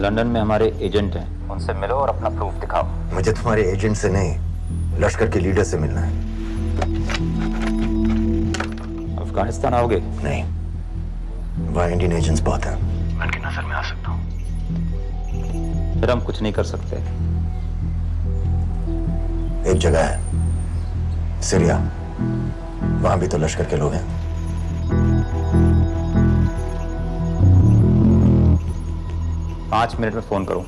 लंदन में हमारे एजेंट हैं, उनसे मिलो और अपना प्रूफ दिखाओ। मुझे तुम्हारे एजेंट से नहीं, लश्कर के लीडर से मिलना है। अफगानिस्तान आओगे? नहीं, वहाँ इंडियन एजेंट्स बहुत हैं। मैं उनकी नजर में आ सकता हूँ। फिर हम कुछ नहीं कर सकते। एक जगह है, सीरिया, वहां भी तो लश्कर के लोग हैं। पाँच मिनट में फोन करूं।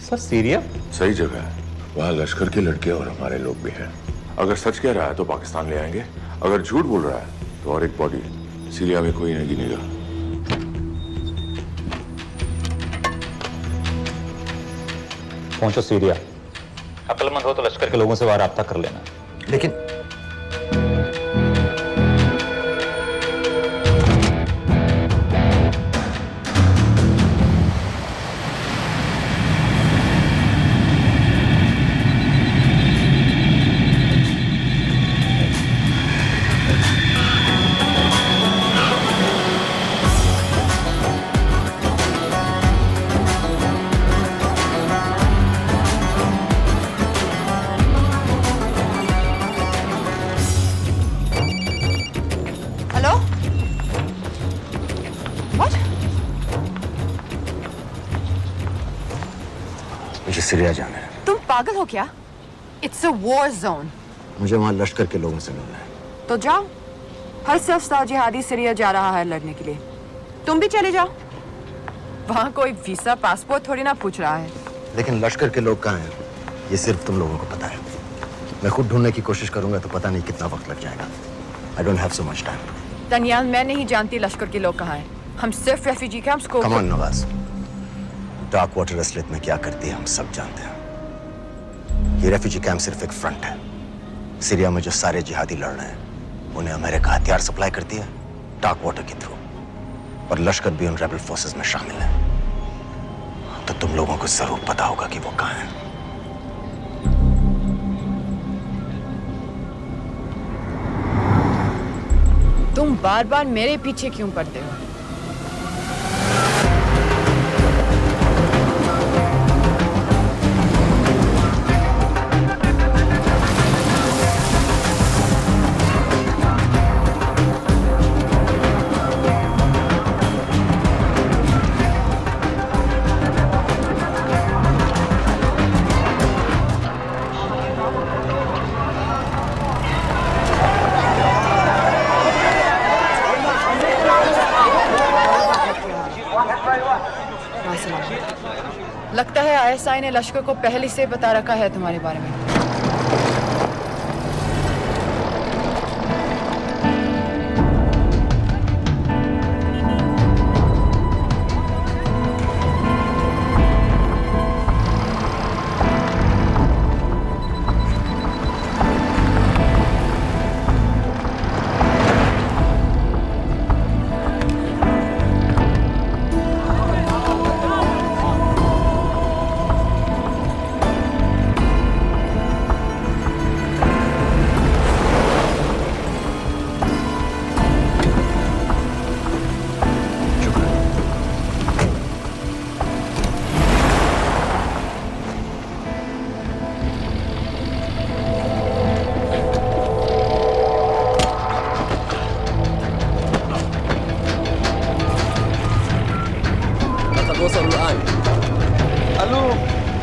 सर, सीरिया सही जगह है। वहाँ लश्कर के लड़के और हमारे लोग भी हैं। अगर सच कह रहा है तो पाकिस्तान ले आएंगे, अगर झूठ बोल रहा है तो और एक बॉडी सीरिया में कोई नहीं गिनेगा। पहुंचो सीरिया। अक्लमंद हो तो लश्कर के लोगों से वहां राब्ता कर लेना। लेकिन सीरिया जाना है। तुम पागल हो क्या? It's a war zone. मुझे वहां लश्कर के लोगों से मिलना है। तो जाओ। हर सफ़्तार जिहादी सीरिया जा रहा है लड़ने के लिए। तुम भी चले जाओ। वहां कोई वीसा पासपोर्ट थोड़ी ना पूछ रहा है। लेकिन लश्कर के लोग कहाँ हैं? ये सिर्फ तुम लोगों को पता है। मैं खुद ढूंढने की कोशिश करूंगा तो पता नहीं कितना वक्त लग जाएगा। I don't have so much time. Daniyal, मैं नहीं जानती लश्कर के लोग कहाँ हैं। हम सिर्फ रेफ्यूजी कैंप्स को। Come on, Nawaz. Dark water असलियत में क्या करती है हम सब जानते हैं। ये रेफ्यूजी कैंप सिर्फ एक फ्रंट है। सीरिया में जो सारे जिहादी लड़ रहे हैं उन्हें अमेरिका हथियार सप्लाई करती है डार्क वाटर के थ्रू, और लश्कर भी उन रेबल फोर्सेस में शामिल है। तो तुम लोगों को जरूर पता होगा कि वो कहाँ है। तुम बार बार मेरे पीछे क्यों पड़ते हो? लगता है आईएसआई ने लश्कर को पहले से बता रखा है तुम्हारे बारे में।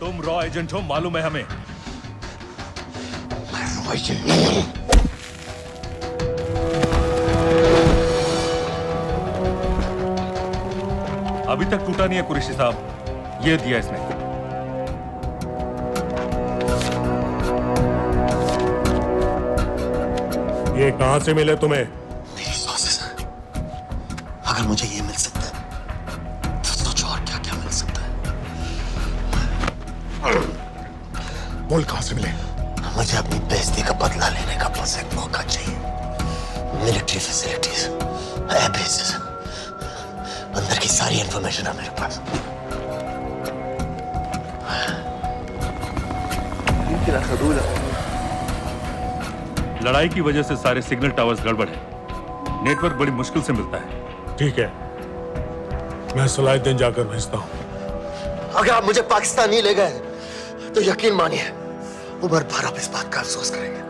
तुम रॉ एजेंट हो, मालूम है हमें। मैं रॉ एजेंट नहीं हूं। अभी तक टूटा नहीं है कुरैशी साहब। ये दिया इसने। ये कहां से मिले तुम्हें? मेरी सॉसेस। अगर मुझे ये मिल सकता है तो सोचो और क्या क्या मिल सकता है। बोल कहां से मिले? मुझे अपनी बेइज्जती का बदला लेने का बस एक मौका चाहिए। मिलिट्री फैसिलिटीज, एयर बेसेस, अंदर की सारी इंफॉर्मेशन है मेरे पास। लड़ाई की वजह से सारे सिग्नल टावर्स गड़बड़ है। नेटवर्क बड़ी मुश्किल से मिलता है। ठीक है, मैं सलाहुद्दीन जाकर भेजता हूं। अगर आप मुझे पाकिस्तान नहीं ले गए तो यकीन मानिए उमर भर आप इस बात का अफसोस करेंगे।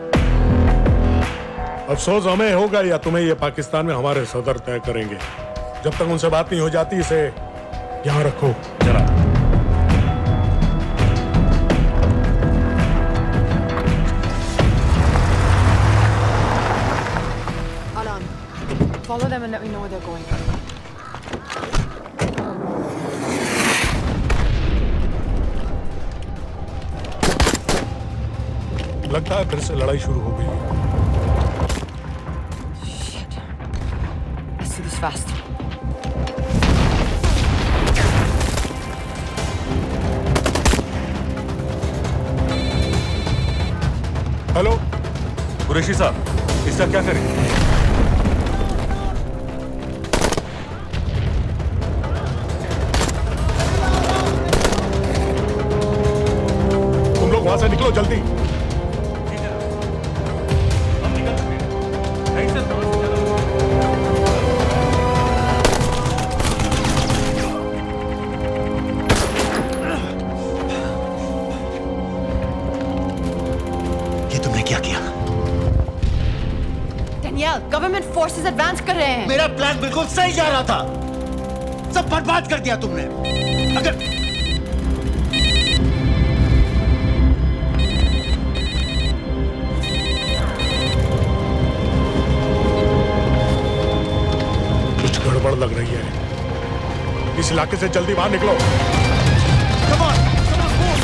अफसोस हमें होगा या तुम्हें ये पाकिस्तान में हमारे सदर तय करेंगे। जब तक उनसे बात नहीं हो जाती इसे यहाँ रखो। जरा Follow them and let me know where they're going. लगता है फिर से लड़ाई शुरू हो गई है। Shit. Let's do this fast. Hello Qureshi साहब, इसका क्या करें? वहां से निकलो जल्दी। दनियाल, गवर्नमेंट फोर्सेस एडवांस कर रहे हैं। मेरा प्लान बिल्कुल सही जा रहा था, सब बर्बाद कर दिया तुमने। अगर कुछ गड़बड़ लग रही है, इस इलाके से जल्दी बाहर निकलो। Come on, move.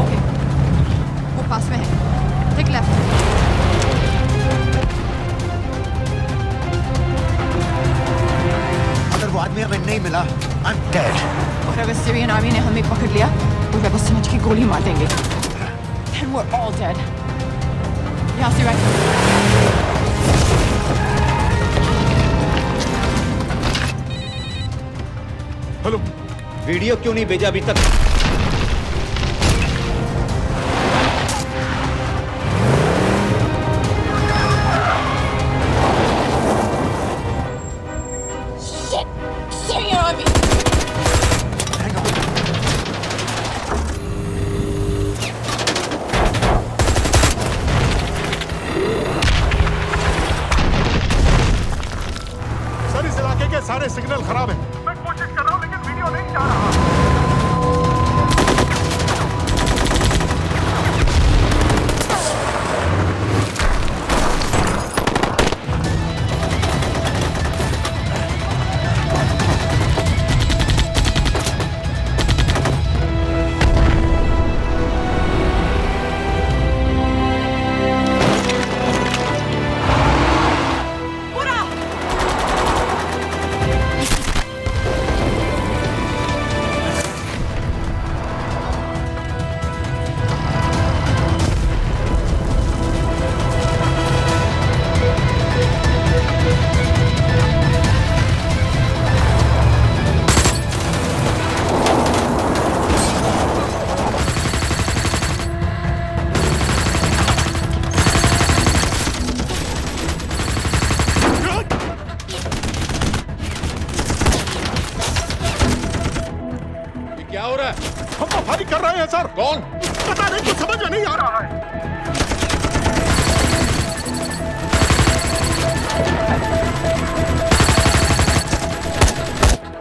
ओके, वो पास में है। Take left. अगर वो आदमी हमें नहीं मिला, I'm dead. और अगर सीरियन आर्मी ने हमें पकड़ लिया तो वे बस समझ के गोली मार देंगे। Then we're all dead. यहाँ से राइट। हेलो, वीडियो क्यों नहीं भेजा अभी तक? Syrian army. सर इस इलाके के सारे सिग्नल खराब हैं। मैं कोशिश कर रहा हूं लेकिन वीडियो नहीं जा रहा। क्या हो रहा है? हम तो फायरिंग कर रहे हैं सर। कौन? पता नहीं, कुछ समझ में नहीं आ रहा है।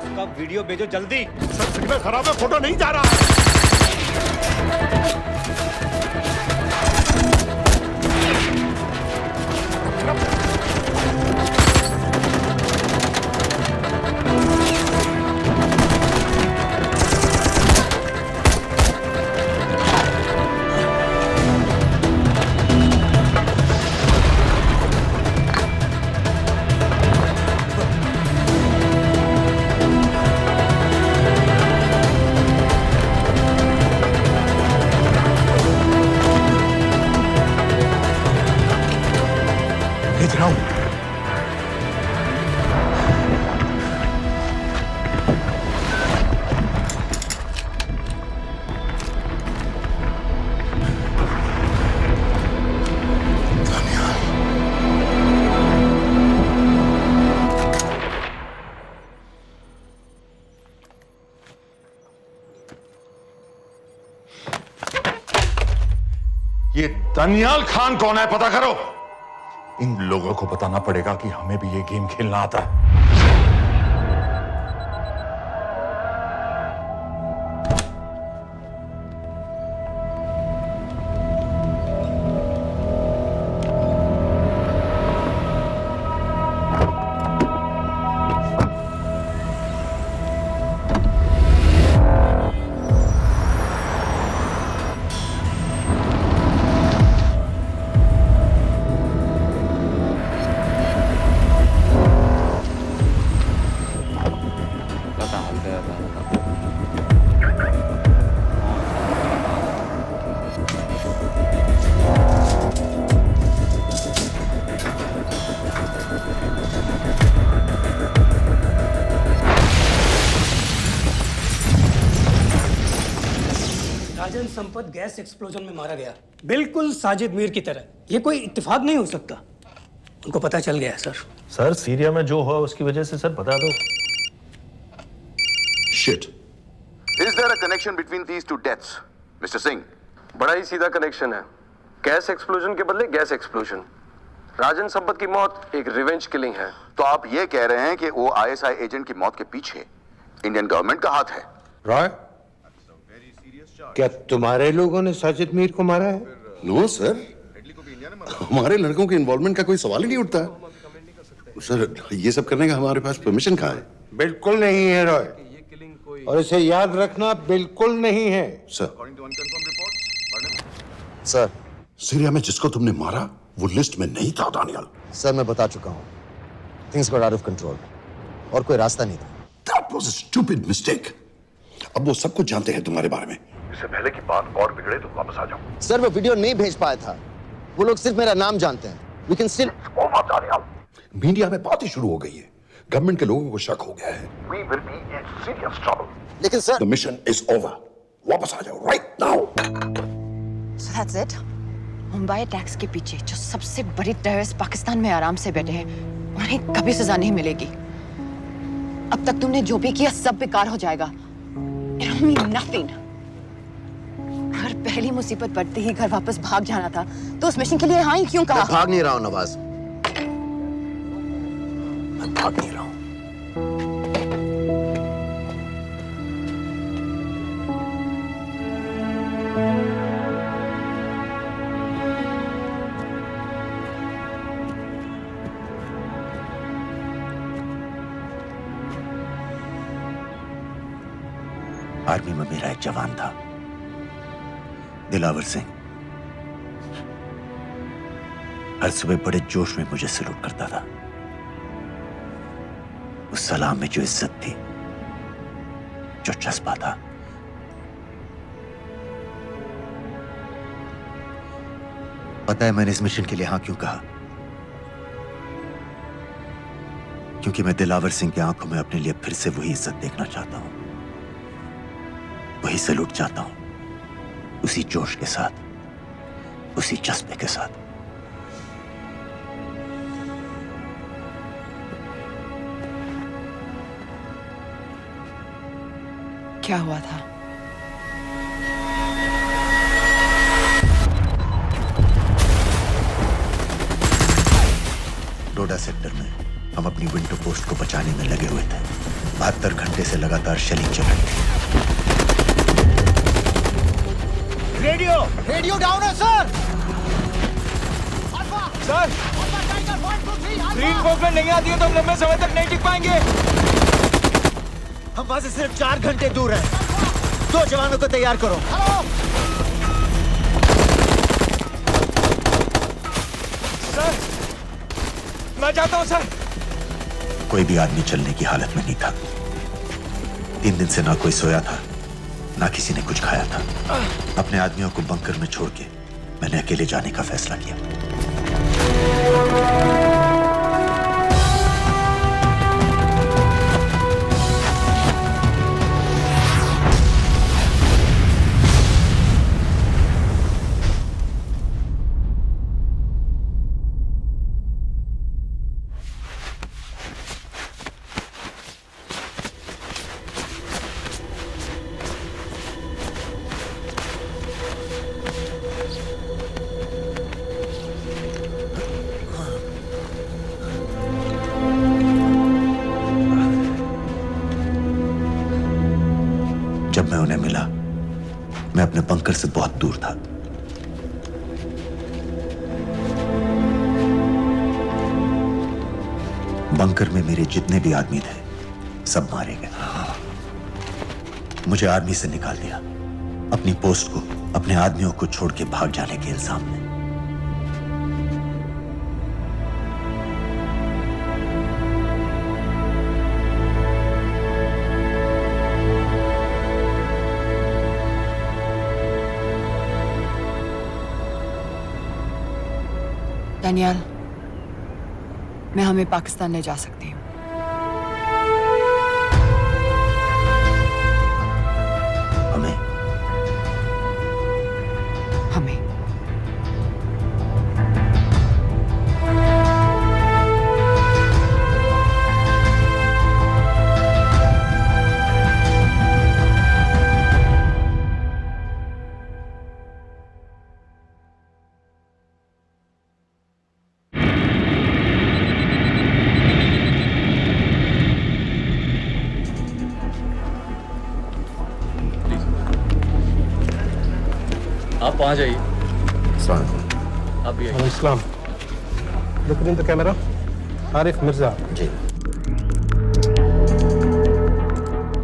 उसका वीडियो भेजो जल्दी। सर सिग्नल खराब है, फोटो नहीं जा रहा है। भेज रहा हूं। ये दनियाल खान कौन है, पता करो। इन लोगों को बताना पड़ेगा कि हमें भी ये गेम खेलना आता है। संपत गैस एक्सप्लोजन में मारा गया, बिल्कुल साजिद मीर की तरह। ये कोई इत्तेफाक नहीं हो सकता। उनको पता चल गया है सर। सर सीरिया में जो हुआ उसकी वजह से सर बता दो। Shit. Is there a connection between these two deaths, Mr. Singh? बड़ा ही सीधा कनेक्शन है। गैस एक्सप्लोजन के बदले गैस एक्सप्लोजन। राजन संपत की मौत एक रिवेंज किलिंग है। तो आप ये कह रहे हैं कि वो आईएसआई एजेंट की मौत के पीछे इंडियन गवर्नमेंट का हाथ है? रॉय, क्या तुम्हारे लोगों ने साजिद मीर को मारा है? नो सर, हमारे लड़कों के इन्वॉल्वमेंट का कोई सवाल ही नहीं उठता। सर ये सब करने का हमारे पास परमिशन कहाँ है? बिल्कुल नहीं है रॉय, और इसे याद रखना बिल्कुल नहीं है। सर सीरिया में जिसको तुमने मारा वो लिस्ट में नहीं था दानियल। सर मैं बता चुका हूँ, things got out of control और कोई रास्ता नहीं था। That was a stupid mistake. अब वो सब कुछ जानते हैं तुम्हारे बारे में। इससे पहले की बात और बिगड़े तो वापस आ जाओ। सर वो वीडियो नहीं भेज पाया था, वो लोग सिर्फ मेरा नाम जानते हैं। We can still... मीडिया में बात ही शुरू हो गई है, गवर्नमेंट के लोगों को शक हो गया है। We will be in serious trouble. लेकिन sir The mission is over. वापस आ जाओ right now. So that's it? Mumbai attacks के पीछे जो सबसे बड़ी टेररिस्ट पाकिस्तान में आराम से बैठे हैं, उन्हें कभी सजा नहीं मिलेगी। अब तक तुमने जो भी किया सब बेकार हो जाएगा। It'll mean nothing. अगर पहली मुसीबत पड़ते ही घर वापस भाग जाना था, तो उस मिशन के लिए हाँ ही क्यों कहा? मैं भाग नहीं रहा हूँ नवाज, मैं भाग नहीं रहा हूँ। आर्मी में मेरा एक जवान था, दिलावर सिंह। हर सुबह बड़े जोश में मुझे सलूट करता था। उस सलाम में जो इज्जत थी, जो जज्बा था, पता है मैंने इस मिशन के लिए हाँ क्यों कहा? क्योंकि मैं दिलावर सिंह की आंखों में अपने लिए फिर से वही इज्जत देखना चाहता हूं, वही सलूट चाहता हूं, उसी जोश के साथ, उसी जज्बे के साथ। क्या हुआ था? डोडा सेक्टर में हम अपनी विंडो पोस्ट को बचाने में लगे हुए थे। 72 घंटे से लगातार शेलिंग चल रही थी। रेडियो डाउन है सर। सर रीइंफोर्समेंट नहीं आती है तो हम लंबे समय तक नहीं टिक पाएंगे। हम वहां से सिर्फ 4 घंटे दूर हैं। 2 जवानों को तैयार करो। सर मैं जाता हूं सर। कोई भी आदमी चलने की हालत में नहीं था। 3 दिन से ना कोई सोया था, ना किसी ने कुछ खाया था। अपने आदमियों को बंकर में छोड़ के मैंने अकेले जाने का फैसला किया। जब मैं उन्हें मिला, मैं अपने बंकर से बहुत दूर था। बंकर में मेरे जितने भी आदमी थे, सब मारे गए। मुझे आर्मी से निकाल दिया, अपनी पोस्ट को, अपने आदमियों को छोड़ के भाग जाने के इल्जाम में। डैनियल, मैं हमें पाकिस्तान ले जा सकती हूँ। हमें? हमें। आप वहाँ जाइए। सलाम। आप भी आइए। Islam. Look in the camera. Arif Mirza. जी।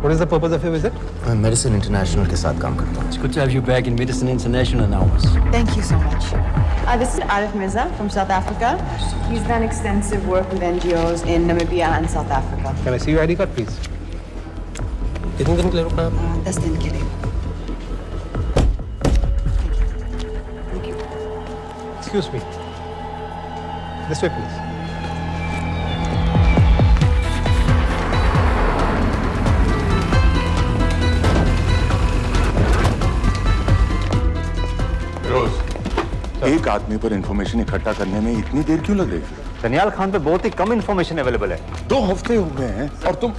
What is the purpose of your visit? मैं मेडिसिन इंटरनेशनल के साथ काम करता हूँ। It's good to have you back in Medicine International now. Thank you so much. This is Arif Mirza from South Africa. He's done extensive work with NGOs in Namibia and South Africa. Can I see your ID card, please? कितने दिन के लिए रुकना है? 10 दिन के लिए. Excuse me. This way, please. एक आदमी पर इंफॉर्मेशन इकट्ठा करने में इतनी देर क्यों लग रही है? दनियाल खान पे बहुत ही कम इंफॉर्मेशन अवेलेबल है। 2 हफ्ते हो गए हैं और तुम।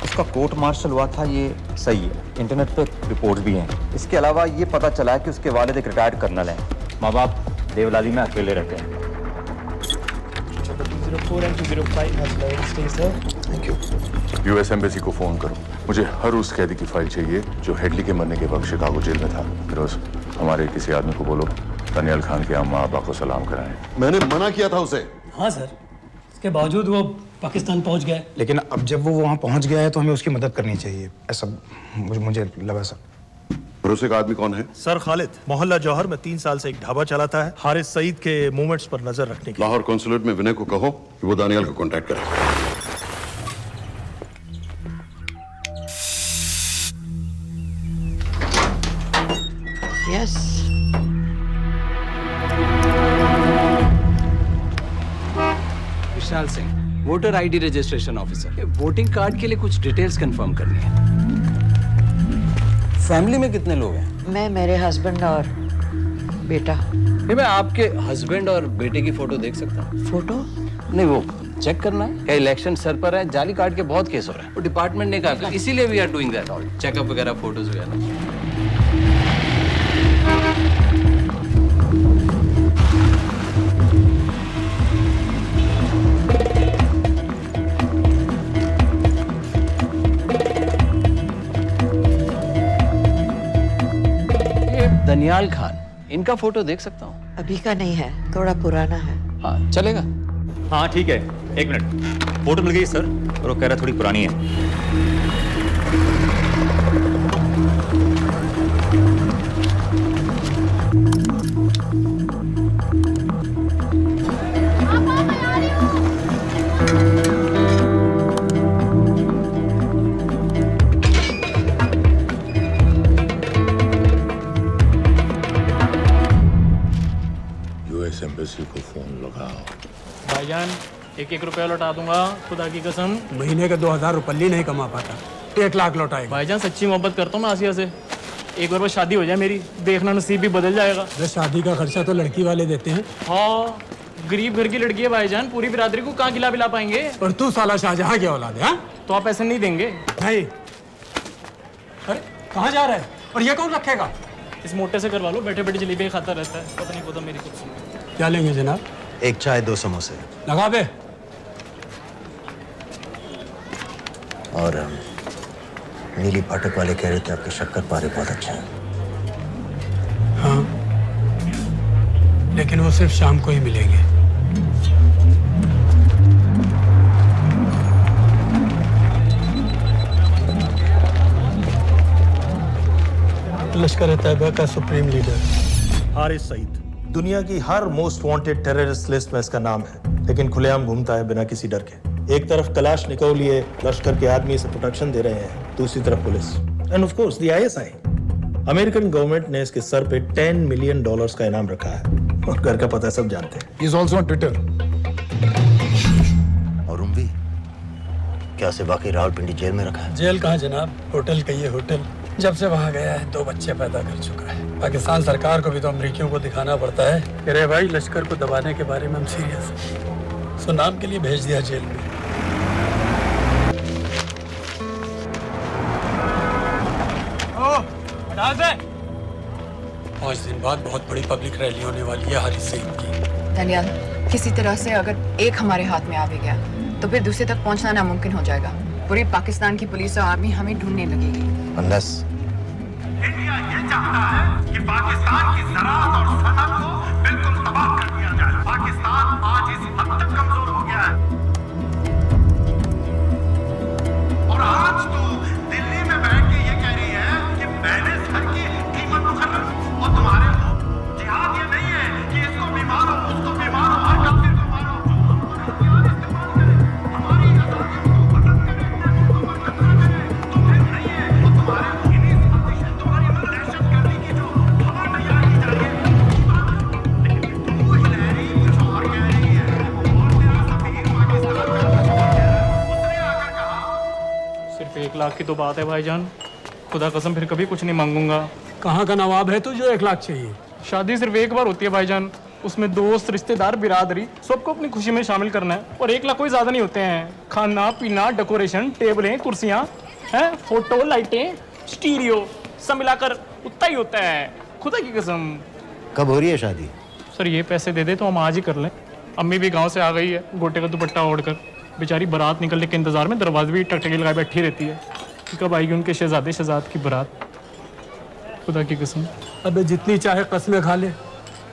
उसका कोर्ट मार्शल हुआ था, ये सही है। इंटरनेट पे रिपोर्ट्स भी हैं। इसके अलावा ये पता चला है कि उसके वालिद एक रिटायर्ड कर्नल हैं। माँ बाप देवलाली में अकेले रहते हैं। Thank you. यूएस एम्बेसी को फोन करो। मुझे हर उस कैदी की फाइल चाहिए जो हेडली के मरने के वक्त शिकागो जेल में था। फिरोज, हमारे किसी आदमी को बोलो दनियाल खान के अम्मा अब्बा को सलाम कराएं। मैंने मना किया था उसे। हाँ सर, इसके बावजूद वो पाकिस्तान पहुंच गया। लेकिन अब जब वो वहाँ पहुँच गया है तो हमें उसकी मदद करनी चाहिए, ऐसा मुझे लगा सर। भरोसे का आदमी कौन है? सर खालिद, मोहल्ला जौहर में 3 साल से एक ढाबा चलाता है। हारिस सईद के मूवमेंट्स पर नजर रखने के। लाहौर कॉन्सुलेट में विनय को कहो कि वो दानियाल को कांटेक्ट करे। Yes. Vishal Singh, voter ID registration officer. Voting card के लिए कुछ डिटेल्स कंफर्म करनी है। फैमिली में कितने लोग हैं? मैं, मेरे हस्बैंड और बेटा। ये मैं आपके हस्बैंड और बेटे की फोटो देख सकता हूँ? फोटो? नहीं, वो चेक करना है। क्या इलेक्शन सर पर है? जाली कार्ड के बहुत केस हो रहे हैं। वो डिपार्टमेंट ने कहा, इसीलिए we are doing that all, checkup वगैरह, फोटोज वगैरह। दनियाल खान, इनका फोटो देख सकता हूँ? अभी का नहीं है, थोड़ा पुराना है। हाँ, चलेगा? हाँ ठीक है, 1 मिनट। फोटो मिल गई सर, और वो कह रहा थोड़ी पुरानी है। एम्बेसी को फोन लगाओ। भाईजान, 1-1 रुपया लौटा दूंगा, खुदा की कसम। महीने का 2000 रुपये नहीं कमा पाता, 1 लाख लौटाएगा। भाईजान, सच्ची मोहब्बत करता हूँ मैं आसिया से। एक बार बस शादी हो जाए मेरी, देखना नसीब भी बदल जाएगा। शादी का खर्चा तो लड़की वाले देते हैं। हाँ, गरीब घर की लड़की है भाईजान, पूरी बिरादरी को कहाँ खिला पाएंगे। और तू साला शाहजहां की औलाद है? तो आप पैसे नहीं देंगे? नहीं। अरे कहाँ जा रहा है? और ये कौन रखेगा? इस मोटे से करवा लो, बैठे बैठे जलेबी खाता रहता है, पता नहीं पता मेरी कुछ। क्या लेंगे जनाब? 1 चाय 2 समोसे। लगा बे। और नीली पाठक वाले कह रहे थे आपके शक्कर पारे बहुत अच्छे हैं। हाँ, लेकिन वो सिर्फ शाम को ही मिलेंगे। लश्कर तैयबा का सुप्रीम लीडर हारिस सईद, दुनिया की हर मोस्ट वांटेड टेररिस्ट लिस्ट में इसका नाम है, लेकिन खुलेआम घूमता है बिना किसी डर के। एक तरफ कलाशनिकोव लिए लश्कर के आदमी इसे प्रोटेक्शन दे रहे हैं, दूसरी तरफ police end of course the ISI। American government ने इसके सर पे $10 मिलियन का इनाम रखा है, और घर का पता सब जानते हैं। He is also on Twitter. और उम्वी, क्या से वाकई रावलपिंडी जेल में रखा है? जेल कहाँ जनाब, होटल कहिए होटल। जब से वहाँ गया है 2 बच्चे पैदा कर चुका है। पाकिस्तान सरकार को भी तो अमरीकियों को दिखाना पड़ता है। अरे भाई, लश्कर को दबाने के बारे में हम सीरियस हैं। सो नाम के लिए भेज दिया जेल में। पाँच दिन बाद बहुत बड़ी पब्लिक रैली होने वाली है हारिस सईद की। दनियाल, किसी तरह से अगर एक हमारे हाथ में आ भी गया तो फिर दूसरे तक पहुंचना नामुमकिन हो जाएगा। पूरी पाकिस्तान की पुलिस और आर्मी हमें ढूंढने लगेगी। Unless इंडिया ये चाहता है कि पाकिस्तान की ज़राअत और सनअत को बिल्कुल तबाह कर दिया जाए। पाकिस्तान आज इस हद तक कमजोर हो गया है और आज तो दिल्ली में बैठ के ये कह रही है कि मैंने सर की कीमत मुकर्रर और तुम्हारे को जिहाद ये नहीं है कि इसको बीमार हो उसको बीमार हो हर काफिर को मारो। सिर्फ 1 लाख की तो बात है भाईजान, खुदा कसम फिर कभी कुछ नहीं मांगूंगा। कहाँ का नवाब है तू जो 1 लाख चाहिए? शादी सिर्फ एक बार होती है भाईजान, उसमें दोस्त रिश्तेदार बिरादरी सबको अपनी खुशी में शामिल करना है और 1 लाख कोई ज्यादा नहीं होते हैं। खाना पीना डेकोरेशन टेबलें कुर्सियां हैं फोटो लाइटें स्टीरियो सब मिलाकर उतना ही होता है, खुदा की कसम। कब हो रही है शादी? सर ये पैसे दे दे तो हम आज ही कर लें। अम्मी भी गांव से आ गई है गोटे का दुपट्टा ओढ़कर, बेचारी बारात निकलने के इंतजार में दरवाजे भी टकटकी लगाए बैठी रहती है कि कब आएगी उनके शहजादे शहजाद की बारात, खुदा की कसम। अबे जितनी चाहे कस्में खा ले,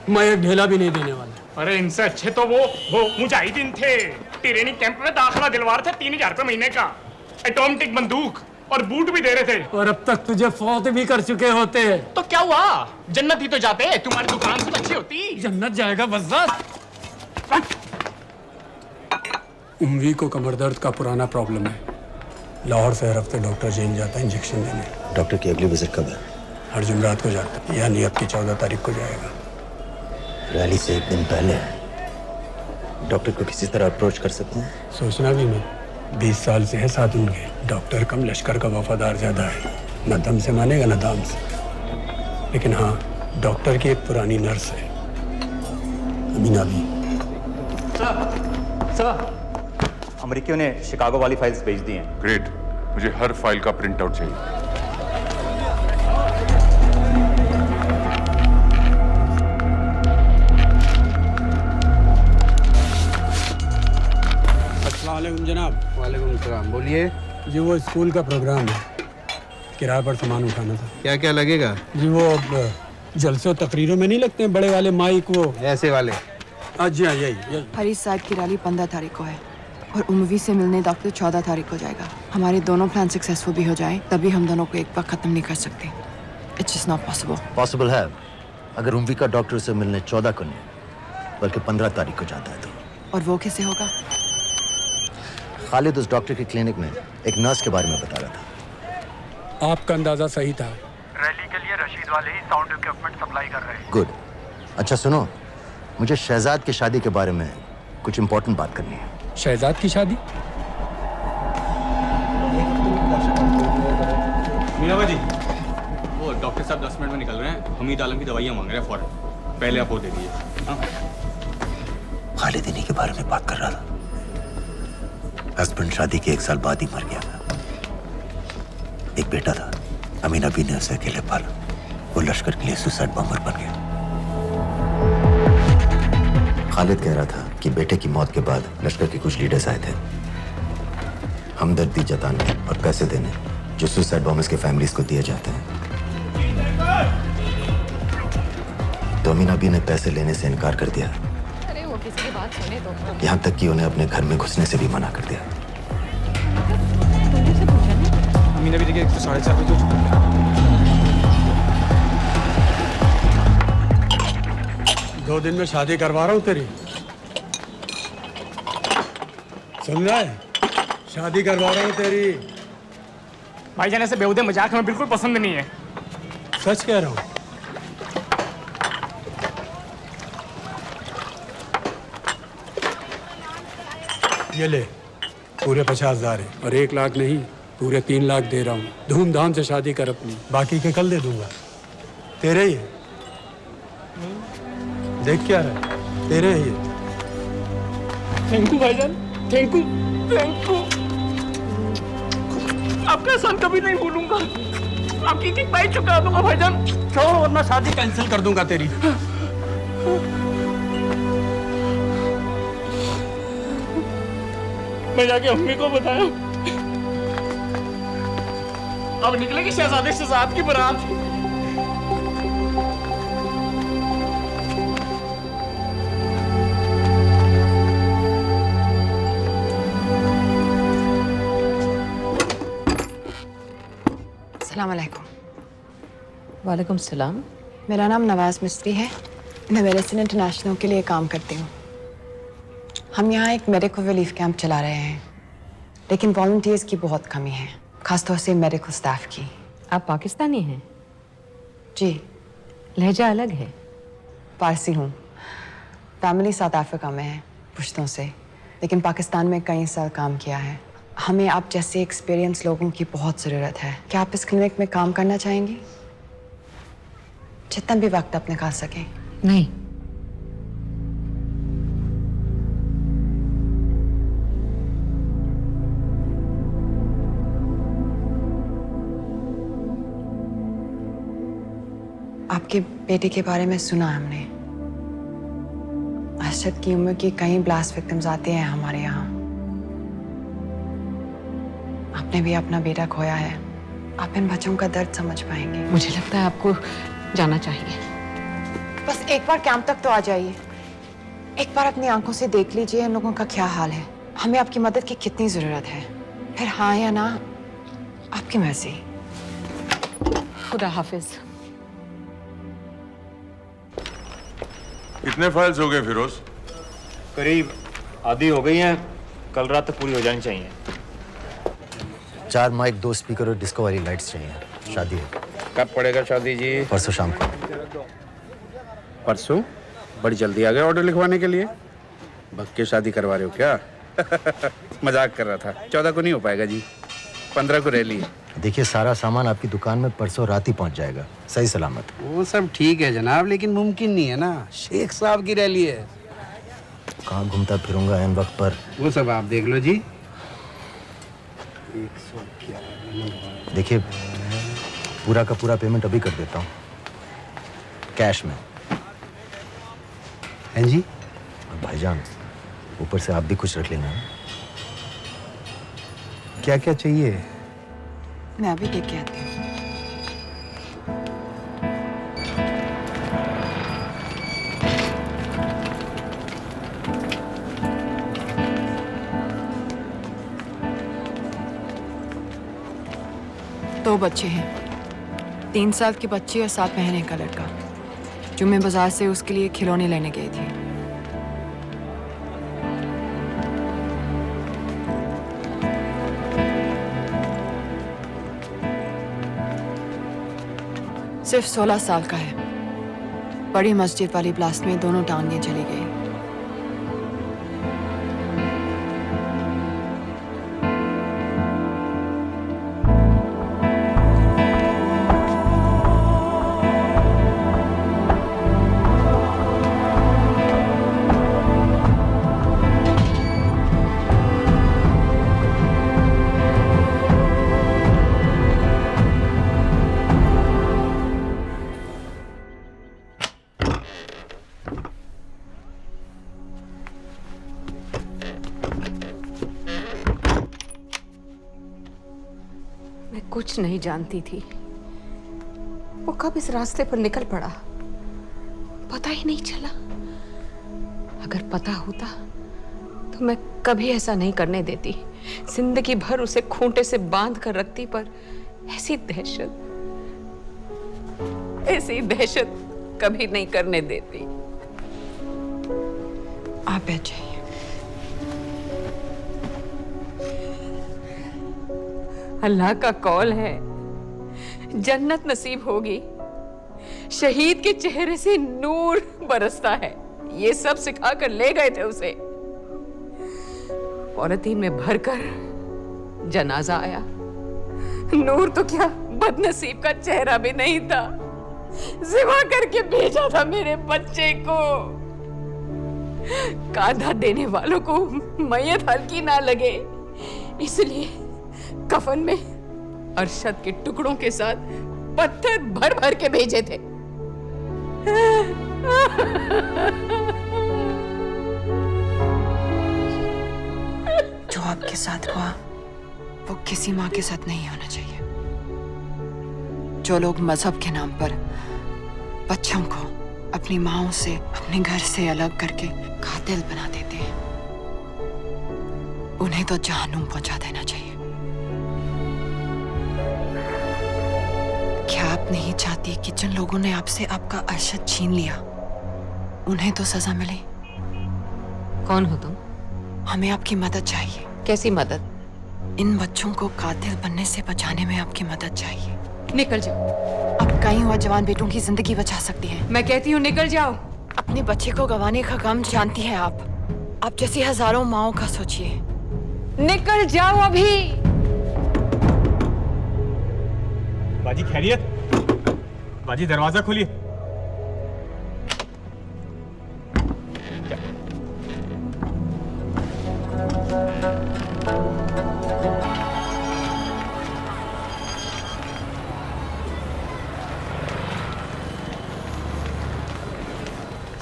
मैं एक ढेला भी नहीं देने वाला। अरे इनसे अच्छे तो वो मुजाहिदीन थे, ट्रेनिंग कैंप में दाखिला दिलवा रहे थे 3000 रुपये महीने का, एटॉमिक बंदूक और बूट भी दे रहे थे। और अब तक तुझे फौत भी कर चुके होते। तो क्या हुआ, जन्नत ही तो जाते, तुम्हारी दुकान से अच्छी होती। जन्नत जाएगा बस। उम्वी को कमर दर्द का पुराना प्रॉब्लम है, लाहौर से हर हफ्ते डॉक्टर जेल जाता है इंजेक्शन देने। डॉक्टर की अगली विजिट कब है? हर जुमरात को जाता है, यानी अब की 14 तारीख को जाएगा। रैली से 1 दिन पहले डॉक्टर को किसी तरह अप्रोच कर सकते हैं? सोचना भी नहीं, 20 साल से है साथ उनके। डॉक्टर कम लश्कर का वफादार ज्यादा है, न दम से मानेगा न दाम से। लेकिन हाँ, डॉक्टर की एक पुरानी नर्स है अमीना भी। सर अमेरिकियों ने शिकागो वाली फाइल्स भेज दी हैं। ग्रेट, मुझे हर फाइल का प्रिंट आउट चाहिए। अस्सलामुअलैकुम जनाब। वालेकुम सलाम, बोलिए। जी वो स्कूल का प्रोग्राम है, किराए पर सामान उठाना था। क्या क्या लगेगा? जी वो जलसे और तकरीरों में नहीं लगते हैं बड़े वाले माइक, वो ऐसे वाले? जी हाँ यही। हरीश साहब की रैली 15 तारीख को है और उम्वी से मिलने डॉक्टर 14 तारीख को जाएगा। हमारे दोनों प्लान सक्सेसफुल भी हो जाए तभी हम दोनों को एक बार खत्म नहीं कर सकते। It's just not possible. Possible है अगर उम्वी का डॉक्टर से मिलने 14 को नहीं बल्कि 15 तारीख को जाता है तो। और वो कैसे होगा? खालिद उस डॉक्टर की क्लिनिक में एक नर्स के बारे में बता रहा था। आपका अंदाजा सही था। रैली के लिए रशीद वाले ही साउंड इक्विपमेंट सप्लाई कर रहे हैं। गुड। अच्छा सुनो, मुझे शहजाद की शादी के बारे में कुछ इंपॉर्टेंट बात करनी है। शहजाद की शादी? मीना जी, वो डॉक्टर साहब 10 मिनट में निकल रहे हैं, हमीद आलम की दवाइयाँ मांग रहे हैं फौरन, पहले आप वो दे दीजिए। खालिद इन्हीं के बारे में बात कर रहा था। हस्बैंड शादी के 1 साल बाद ही मर गया। एक बेटा था, अमीना भी ने उसे अकेले पाला। वो लश्कर के लिए सुसाइड बॉम्बर बन गया। खालिद कह रहा था कि बेटे की मौत के बाद लश्कर के कुछ लीडर्स आए थे हमदर्दी जताने और पैसे देने, जो सुसाइड बॉम्बर्स के फैमिलीज को दिए जाते हैं। तो अमीना भी ने पैसे लेने से इनकार कर दिया। अरे वो किसी की बात सुने तो। यहाँ तक कि उन्हें अपने घर में घुसने से भी मना कर दिया। अमीना भी देखिए 4:30 बजे हो चुका है। दो दिन में शादी करवा रहा हूँ तेरी, सुन रहा है? शादी करवा रहा हूँ तेरी। भाईजान ऐसे बेहुदे मजाक हमें बिल्कुल पसंद नहीं है। सच कह रहा हूँ। ये ले, पूरे 50,000 है और 1 लाख नहीं, पूरे 3 लाख दे रहा हूँ। धूमधाम से शादी कर अपनी, बाकी के कल दे दूंगा। तेरे ही है, देख क्या रहा है, तेरे ही है। थैंक यू भाईजान, थैंक यू, थैंक यू। आपका एहसान कभी नहीं भूलूंगा। आपकी एक बाई चुका दूंगा भाईजान। छोड़ वरना शादी कैंसिल कर दूंगा तेरी। मैं जाके अम्मी को बताया। अब निकलेगी शहजादे शहजाद की बारात। अस्सलाम वालेकुम। वालेकुम सलाम। मेरा नाम नवाज मिस्त्री है। मैं मेडिसिन इंटरनेशनल के लिए काम करती हूँ। हम यहाँ एक मेडिकल रिलीफ कैंप चला रहे हैं, लेकिन वॉलंटियर्स की बहुत कमी है, खासतौर से मेडिकल स्टाफ की। आप पाकिस्तानी हैं? जी। लहजा अलग है। पारसी हूँ। फैमिली साउथ अफ्रीका में है, पुश्तों से, लेकिन पाकिस्तान में कई साल काम किया है। हमें आप जैसे एक्सपीरियंस लोगों की बहुत ज़रूरत है। क्या आप इस क्लिनिक में काम करना चाहेंगी? जितना भी वक्त आप निकाल सकें। नहीं। आपके बेटे के बारे में सुना हमने। अरशद की उम्र के कई ब्लास्ट विक्टिम्स आते हैं हमारे यहाँ। आपने भी अपना बेटा खोया है। आप इन बच्चों का दर्द समझ पाएंगे। मुझे लगता है आपको जाना चाहिए। बस एक बार कैंप तक तो आ जाइए। एक बार अपनी आंखों से देख लीजिए इन लोगों का क्या हाल है। हमें आपकी मदद की कितनी जरूरत है। फिर हाँ या ना, आपकी मर्जी। खुदा हाफिज। कितने फाइल्स हो गए फिरोज? करीब आधी हो गई हैं, कल रात तक पूरी हो जानी चाहिए। 4 माइक, 2 स्पीकर और डिस्को वाली लाइट्स चाहिए। शादी है। कब पड़ेगा शादी जी? परसों शाम को। परसों? बड़ी जल्दी आ गए ऑर्डर लिखवाने के लिए। भग के शादी करवा रहे हो क्या? मजाक कर रहा था। 14 को नहीं हो पाएगा जी, 15 को रैली है। देखिए, सारा सामान आपकी दुकान में परसों रात ही पहुंच जाएगा, सही सलामत। वो सब ठीक है जनाब, लेकिन मुमकिन नहीं है ना। शेख साहब की रैली है। कहाँ घूमता फिरूंगा इन वक्त पर? वो सब आप देख लो जी। देखिए, पूरा का पूरा पेमेंट अभी कर देता हूँ, कैश में। हैं जी? और भाईजान, ऊपर से आप भी कुछ रख लेना। क्या क्या चाहिए? मैं अभी देख के आती हूँ। दो बच्चे हैं, 3 साल के बच्चे और 7 महीने का लड़का, जो मैं बाजार से उसके लिए खिलौने लेने गई थी। सिर्फ 16 साल का है। बड़ी मस्जिद वाली ब्लास्ट में दोनों टांगें चली गई। कुछ नहीं जानती थी, वो कब इस रास्ते पर निकल पड़ा पता ही नहीं चला। अगर पता होता तो मैं कभी ऐसा नहीं करने देती। जिंदगी भर उसे खूंटे से बांध कर रखती, पर ऐसी दहशत कभी नहीं करने देती। आप बैठ जाइए। अल्लाह का कौल है, जन्नत नसीब होगी। शहीद के चेहरे से नूर बरसता है। ये सब सिखा कर ले गए थे उसे। पॉलिथीन में भरकर जनाजा आया। नूर तो क्या, बदनसीब का चेहरा भी नहीं था। जिवा करके भेजा था मेरे बच्चे को। कांधा देने वालों को मैयत हल्की ना लगे, इसलिए कफन में अरशद के टुकड़ों के साथ पत्थर भर भर के भेजे थे। जो आपके साथ हुआ वो किसी माँ के साथ नहीं होना चाहिए। जो लोग मजहब के नाम पर बच्चों को अपनी माँओं से, अपने घर से अलग करके कातिल बना देते हैं, उन्हें तो जहन्नुम पहुंचा देना चाहिए। क्या आप नहीं चाहती कि जिन लोगों ने आपसे आपका अर्शद छीन लिया उन्हें तो सजा मिले? कौन हो तुम? हमें आपकी मदद चाहिए। कैसी मदद? इन बच्चों को कातिल बनने से बचाने में आपकी मदद चाहिए। निकल जाओ। आप कई और जवान बेटों की जिंदगी बचा सकती हैं। मैं कहती हूँ निकल जाओ। अपने बच्चे को गंवाने का गम जानती हैं आप जैसी हजारों माओं का सोचिए। निकल जाओ अभी। बाजी खैरियत? बाजी दरवाजा खोलिए।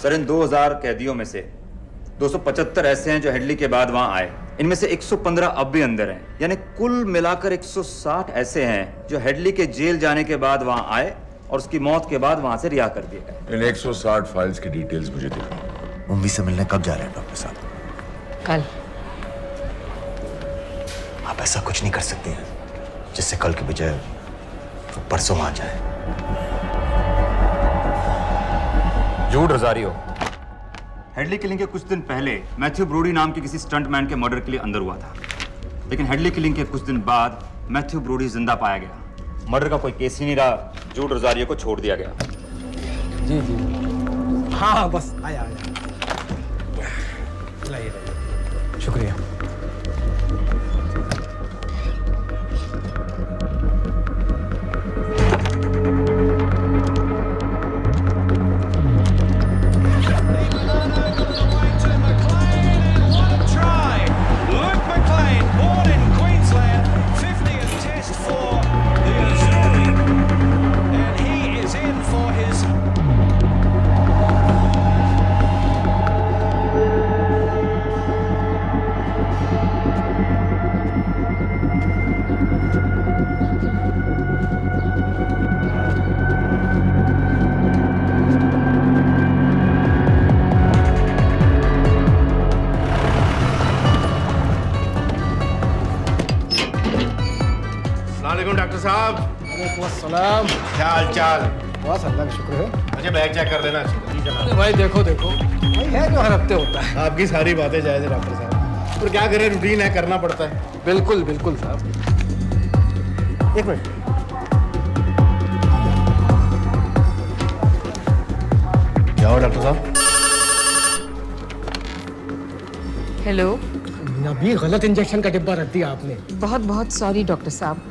सर, इन 2000 कैदियों में से 275 ऐसे हैं जो हेडली के बाद वहां आए। इनमें से 115 अब भी अंदर हैं, यानी कुल मिलाकर 160 ऐसे हैं जो हेडली के जेल जाने के बाद वहां आए और उसकी मौत के बाद वहां से रिहा कर दिए गए। इन 160 फाइल्स की डिटेल्स मुझे दिखाओ। मुंबई से मिलने कब जा रहे हैं डॉक्टर साहब? कल। आप ऐसा कुछ नहीं कर सकते हैं जिससे कल के बजाय वो परसों वहां जाए। झूठ रोजारियो। हेडली किलिंग के कुछ दिन पहले मैथ्यू ब्रोडी नाम के किसी स्टंटमैन के मर्डर के लिए अंदर हुआ था, लेकिन हेडली किलिंग के कुछ दिन बाद मैथ्यू ब्रोडी जिंदा पाया गया। मर्डर का कोई केस ही नहीं रहा, झूठ रोजारियो को छोड़ दिया गया। जी जी। हाँ बस आया लाइए। शुक्रिया। डॉक्टर साहब। सलाम। क्या हाल चाल? बस अल्लाह का शुक्र है। मुझे बैग चेक कर देना। अरे भाई देखो देखो, भाई है जो हर हफ्ते होता है। आपकी सारी बातें जायज है डॉक्टर साहब, और क्या करें, रूटीन है, करना पड़ता है। बिल्कुल बिल्कुल साहब। एक मिनट। क्या हो डॉक्टर साहब? हेलो। नबी, गलत इंजेक्शन का डिब्बा रख दिया आपने। बहुत बहुत सॉरी डॉक्टर साहब,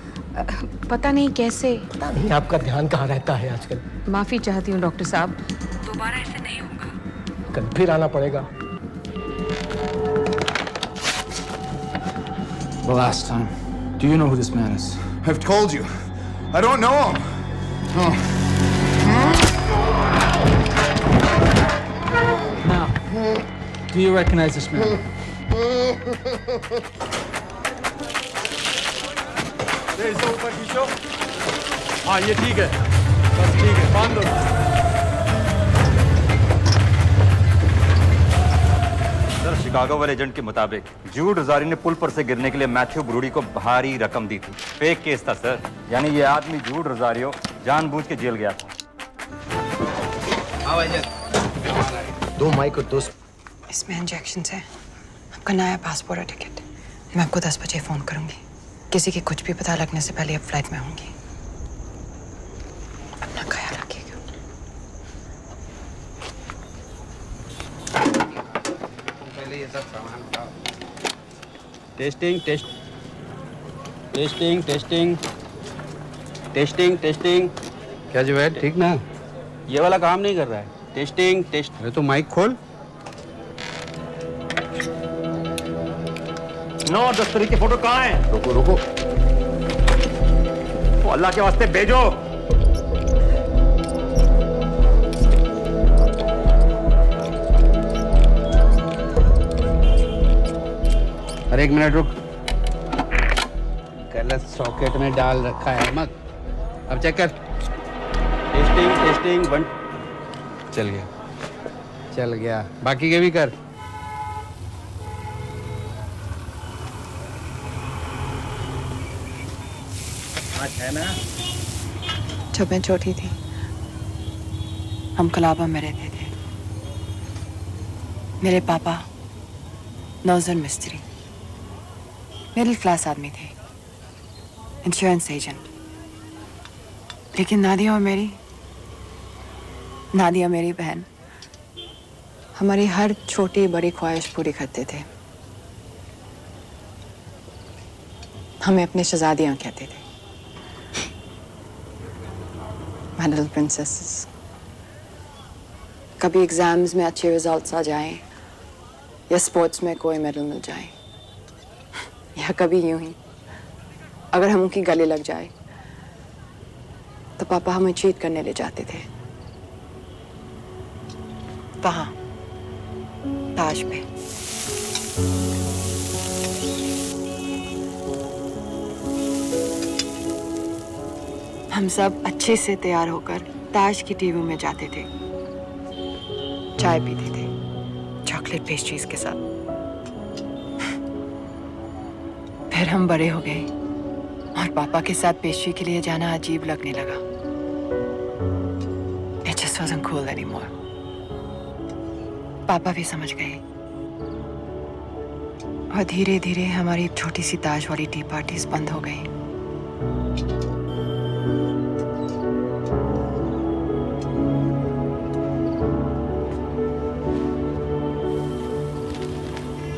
पता नहीं कैसे। पता नहीं आपका ध्यान कहाँ रहता है आजकल। माफी चाहती हूँ डॉक्टर साहब, दोबारा ऐसे नहीं होगा। कल फिर आना पड़ेगा। The last time. Do you know who this man is? I've told you. I don't know him. Now, do you recognize this man? ऊपर खींचो। हाँ ये ठीक है, बस ठीक है, बांध दो। सर, शिकागो वाले एजेंट के मुताबिक जूड रोजारी ने पुल पर से गिरने के लिए मैथ्यू ब्रूडी को भारी रकम दी थी। फेक केस था सर, यानी ये आदमी जूड रोजारियो जानबूझ के जेल गया था। दो माइक और दो। इसमें इंजेक्शन है, आपका नया पासपोर्ट और टिकट। मैं आपको 10 बजे फोन करूंगी। किसी के कुछ भी पता लगने से पहले आप फ्लाइट में होंगी। अपना ख्याल रखिएगा। पहले ये सब सामान उठाओ। Testing testing testing testing testing. क्या जुवैद, ठीक ना? ये वाला काम नहीं कर रहा है। Testing test. अरे तो माइक खोल। नो, 10 तरीके फोटो कहाँ है? रुको रुको। तो अल्लाह के वास्ते भेजो। अरे एक मिनट रुक, गलत सॉकेट में डाल रखा है मत। अब चेक कर। Testing testing 1। चल गया, बाकी के भी कर। है ना? जब मैं छोटी थी हम कलाबा में रहते थे। मेरे पापा नौजर मिस्त्री, मिडिल क्लास आदमी थे, इंश्योरेंस एजेंट। लेकिन नादिया मेरी बहन हमारी हर छोटी बड़ी ख्वाहिश पूरी करते थे। हमें अपने शहजादियां कहते थे, My little princesses। कभी एग्जाम्स में अच्छे रिजल्ट्स आ जाएं या स्पोर्ट्स में कोई मेडल मिल जाए, या कभी यूं ही अगर हम उनकी गले लग जाए तो पापा हमें चीट करने ले जाते थे वहां ताज पे। हम सब अच्छे से तैयार होकर ताज की टीवी में जाते थे, चाय पीते थे चॉकलेट पेस्ट्रीज के साथ। फिर हम बड़े हो गए और पापा के साथ पेस्ट्री के लिए जाना अजीब लगने लगा। It just wasn't cool anymore। पापा भी समझ गए और धीरे धीरे हमारी छोटी सी ताज वाली टी पार्टीज बंद हो गई।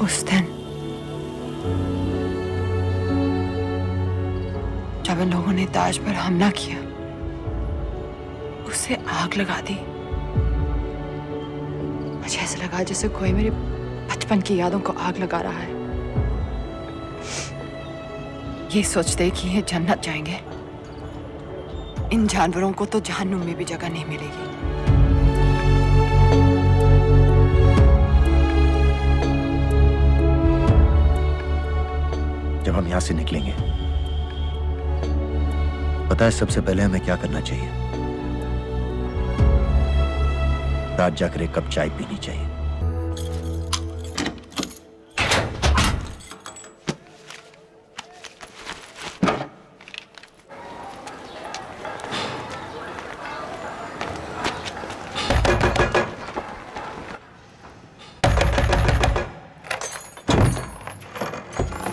उस दिन जब इन लोगों ने ताज पर हमला किया, उसे आग लगा दी। मुझे ऐसा लगा जैसे कोई मेरे बचपन की यादों को आग लगा रहा है। ये सोचते कि ये जन्नत जाएंगे, इन जानवरों को तो जहन्नुम में भी जगह नहीं मिलेगी। जब हम यहां से निकलेंगे, पता है सबसे पहले हमें क्या करना चाहिए? रात जाकर एक कप चाय पीनी चाहिए।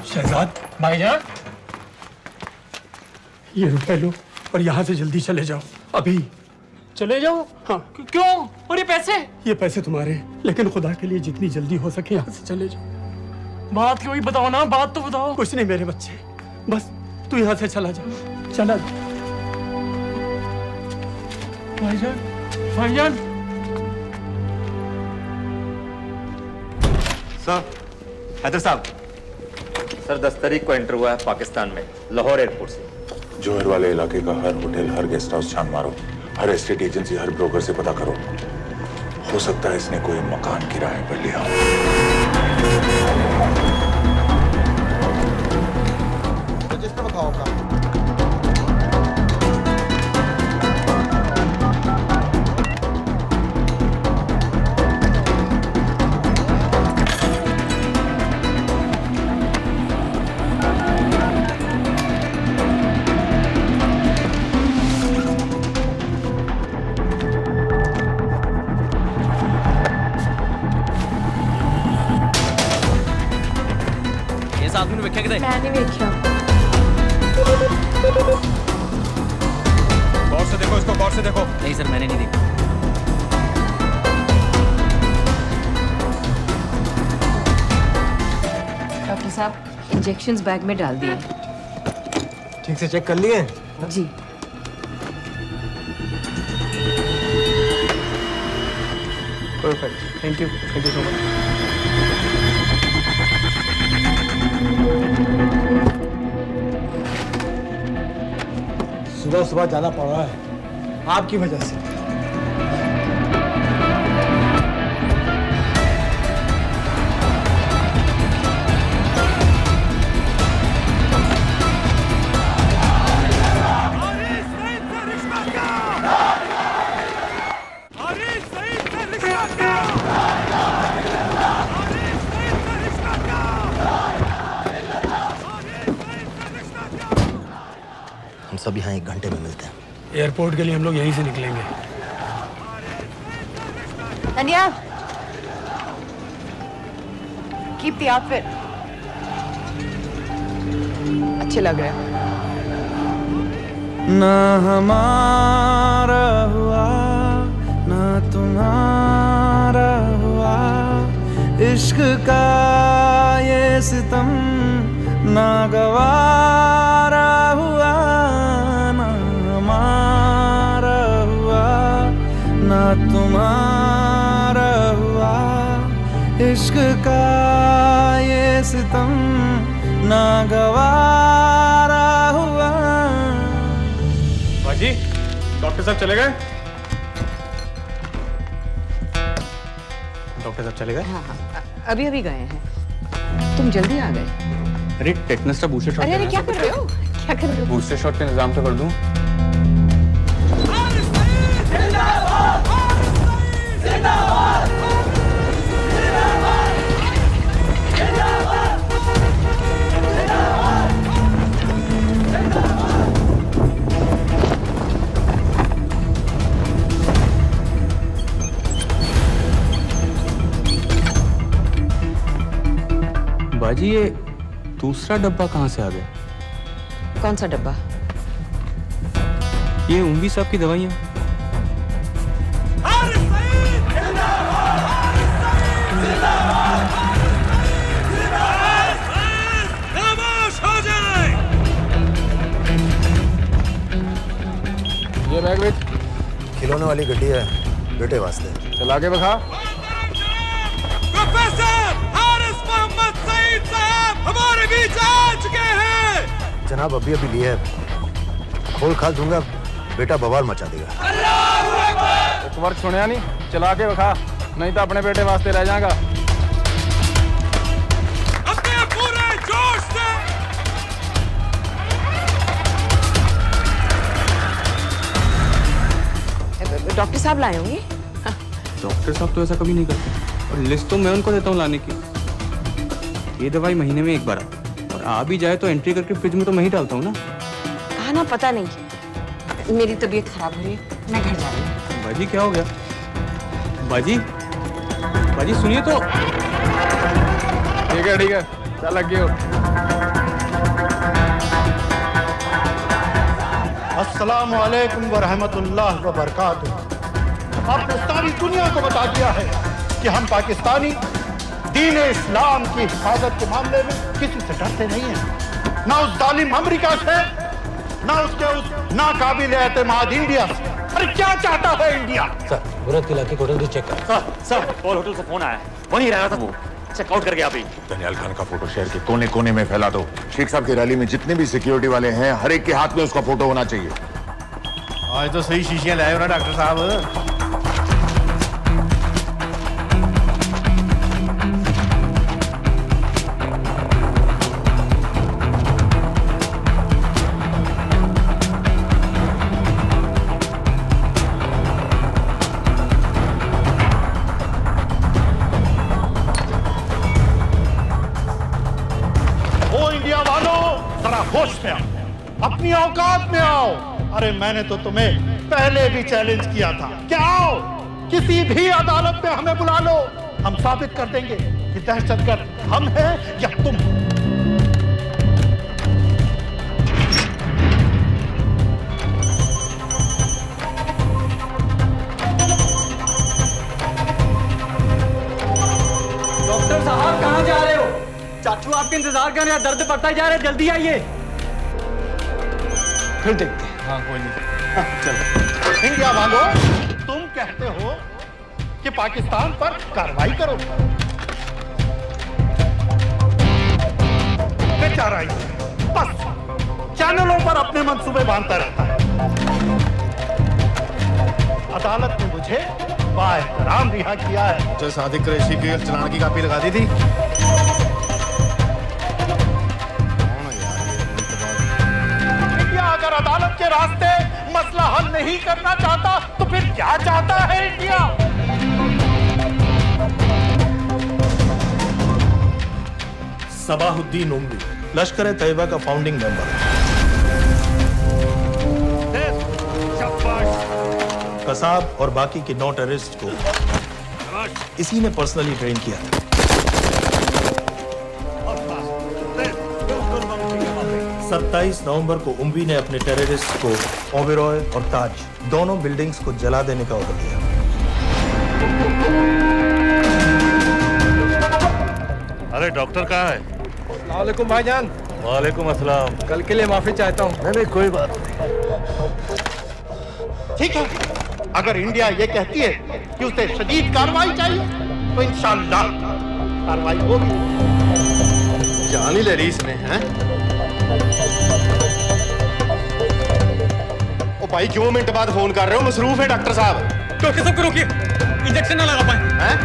शहजाद भाईजान, ये रुपए लो और यहाँ से जल्दी चले जाओ अभी। चले जाओ? हाँ। क्यों? और ये पैसे? ये पैसे तुम्हारे हैं, लेकिन खुदा के लिए जितनी जल्दी हो सके यहाँ से चले जाओ। बात क्यों ही बताओ ना, बात तो बताओ। कुछ नहीं मेरे बच्चे, बस तू यहाँ से चला जा, चला जा। भाईजान, भाईजान। सर, हैदर साहब, सर 10 तारीख को एंटर हुआ है पाकिस्तान में, लाहौर एयरपोर्ट से। जोहर वाले इलाके का हर होटल, हर गेस्ट हाउस छान मारो, हर एस्टेट एजेंसी, हर ब्रोकर से पता करो। हो सकता है इसने कोई मकान किराए पर लिया हो। रजिस्टर बताओ आपका। आदमी वेख्या किधर? मैं नहीं वेख्या। गौर से देखो इसको, गौर से देखो। नहीं सर, मैंने नहीं देखा। डॉक्टर साहब, इंजेक्शंस बैग में डाल दिए। ठीक से चेक कर लिए? जी। Perfect, thank you so much. सुबह सुबह जाना पड़ रहा है आपकी वजह से। हम सब यहाँ 1 घंटे में मिलते हैं। एयरपोर्ट के लिए हम लोग यहीं से निकलेंगे। Daniel, keep the outfit. अच्छे लग रहे हो। ना हमारा हुआ ना तुम्हारा हुआ, इश्क का ये सितम ना गवारा हुआ, ना हमारा हुआ ना तुम्हारा हुआ, इश्क का ये सितम ना गवारा हुआ। बाजी, डॉक्टर साहब चले गए? डॉक्टर साहब चले गए? हाँ हाँ, अभी अभी गए हैं। तुम जल्दी आ गए। अरे टेटनस का बूस्टर शॉट। अरे अरे क्या कर रहे हो? क्या कर रहे हो? बूस्टर शॉट का इंतजाम तो कर दूं। बाजी ये दूसरा डब्बा कहाँ से आ गया? कौन सा डब्बा? ये उम्वी साहब की दवाइयाँ। ये बैग विच खिलौने वाली गड्डी है बेटे वास्ते। चला के बखा। हमारे बीच आ चुके हैं। जनाब अभी अभी लिया है, खोल खाल दूंगा बेटा बवाल मचा देगा। एक बार सुनिया नहीं, चला के बखा, नहीं तो अपने बेटे वास्ते रह जाएगा। अपने पूरे जोश से। डॉक्टर साहब लाए होंगे। डॉक्टर साहब तो ऐसा कभी नहीं करते, और लिस्ट तो मैं उनको देता हूँ लाने की। ये दवाई महीने में एक बार आती है, और आ भी जाए तो एंट्री करके फ्रिज में तो मैं ही डालता हूँ ना। हाँ ना, पता नहीं, मेरी तबीयत खराब हो रही है, मैं घर जा रही हूँ। बाजी क्या हो गया? बाजी, बाजी सुनिए तो। ठीक है, चल लग गयो। अस्सलामु अलैकुम व रहमतुल्लाह व बरकातुहू। आपने सारी दुनिया को बता दिया है कि हम पाकिस्तानी दीन इस्लाम की हिफाजत के मामले में किसी से डरते नहीं हैं, ना उस जालिम अमेरिका से, ना उसके उस नाकाबिल एतमाद इंडिया से। अरे क्या चाहता है इंडिया? सर, मुराद के इलाके होटल भी चेक कर। सर, कॉल होटल से फोन आया, वहीं रह रहा था वो, चेकआउट करके आप ही। दनियाल खान का फोटो शहर के कोने कोने में फैला दो। शेख साहब की रैली में जितने भी सिक्योरिटी वाले हैं, हर एक के हाथ में उसका फोटो होना चाहिए। आज तो सही शीशियां लाए हो ना डॉक्टर साहब। होश में आओ, अपनी औकात में आओ। अरे मैंने तो तुम्हें पहले भी चैलेंज किया था कि आओ, किसी भी अदालत में हमें बुला लो, हम साबित कर देंगे कि दहशतगर्द हम हैं या तुम। डॉक्टर साहब कहाँ जा रहे हो? चाचू आपके इंतजार कर रहे हैं, दर्द बढ़ता जा रहा है, जल्दी आइए। फिर देखते हैं। हाँ कोई नहीं। चलो इंडिया वालों, तुम कहते हो कि पाकिस्तान पर कार्रवाई करो, बेचारा बस चैनलों पर अपने मंसूबे बांधता रहता है। अदालत ने मुझे बाएहतराम रिहा किया है। जो सादिक कुरैशी की चलान की कापी लगा दी थी। अगर अदालत के रास्ते मसला हल नहीं करना चाहता तो फिर क्या चाहता है इंडिया? सबाहुद्दीन उम्वी लश्कर-ए-तैयबा का फाउंडिंग मेंबर। कसाब और बाकी के 9 टेररिस्ट को इसी ने पर्सनली ट्रेन किया था। 27 नवंबर को उम्वी ने अपने टेररिस्ट को ओबेरॉय और ताज दोनों बिल्डिंग्स को जला देने का ऑर्डर दिया। अरे डॉक्टर कहाँ है? अस्सलाम वालेकुम भाईजान। वालेकुम अस्सलाम। कल के लिए माफी चाहता हूँ। नहीं कोई बात ठीक है, अगर इंडिया ये कहती है कि उसे शदीद कार्रवाई चाहिए तो इंशाअल्लाह कार्रवाई होगी। जान ही ले रही इसने, हैं? ओ भाई क्यों मिनट बाद फोन कर रहे हो? मसरूफ है डॉक्टर साहब। तो सबको रोकिए, इंजेक्शन ना लगा पाए। हैं?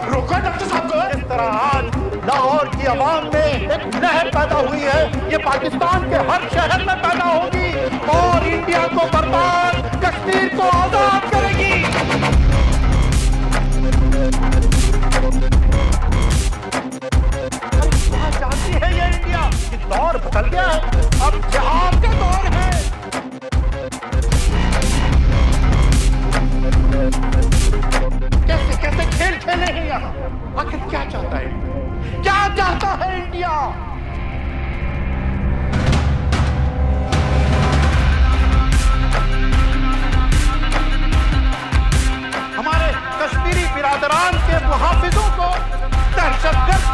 रोका डॉक्टर साहब को। इस तरह आज लाहौर की आवाम में एक नहर पैदा हुई है, ये पाकिस्तान के हर शहर में पैदा होगी और इंडिया को बर्बाद, कश्मीर को आजाद करेगी। जानती है ये इंडिया कि दौर बदल गया है, अब जिहाद का दौर है। कैसे कैसे खेल खेले हैं यहाँ? आखिर क्या चाहता है इंडिया? क्या चाहता है इंडिया? हमारे कश्मीरी बिरादरान के मुहाफिजों को दहशतगर्द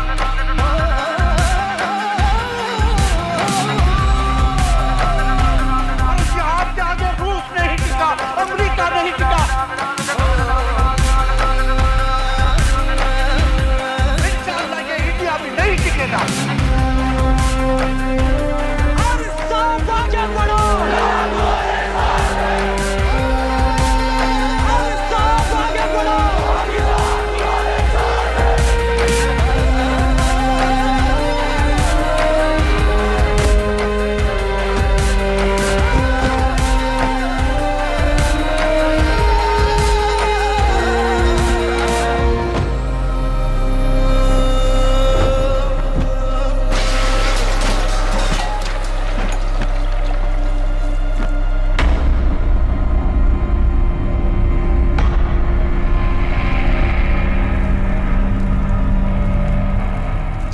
जिहाद के आगे रूस नहीं टिका, अमेरिका नहीं टिका। नहीं टिकेगा। और सब आगे बढ़ो। और सब आगे बढ़ो।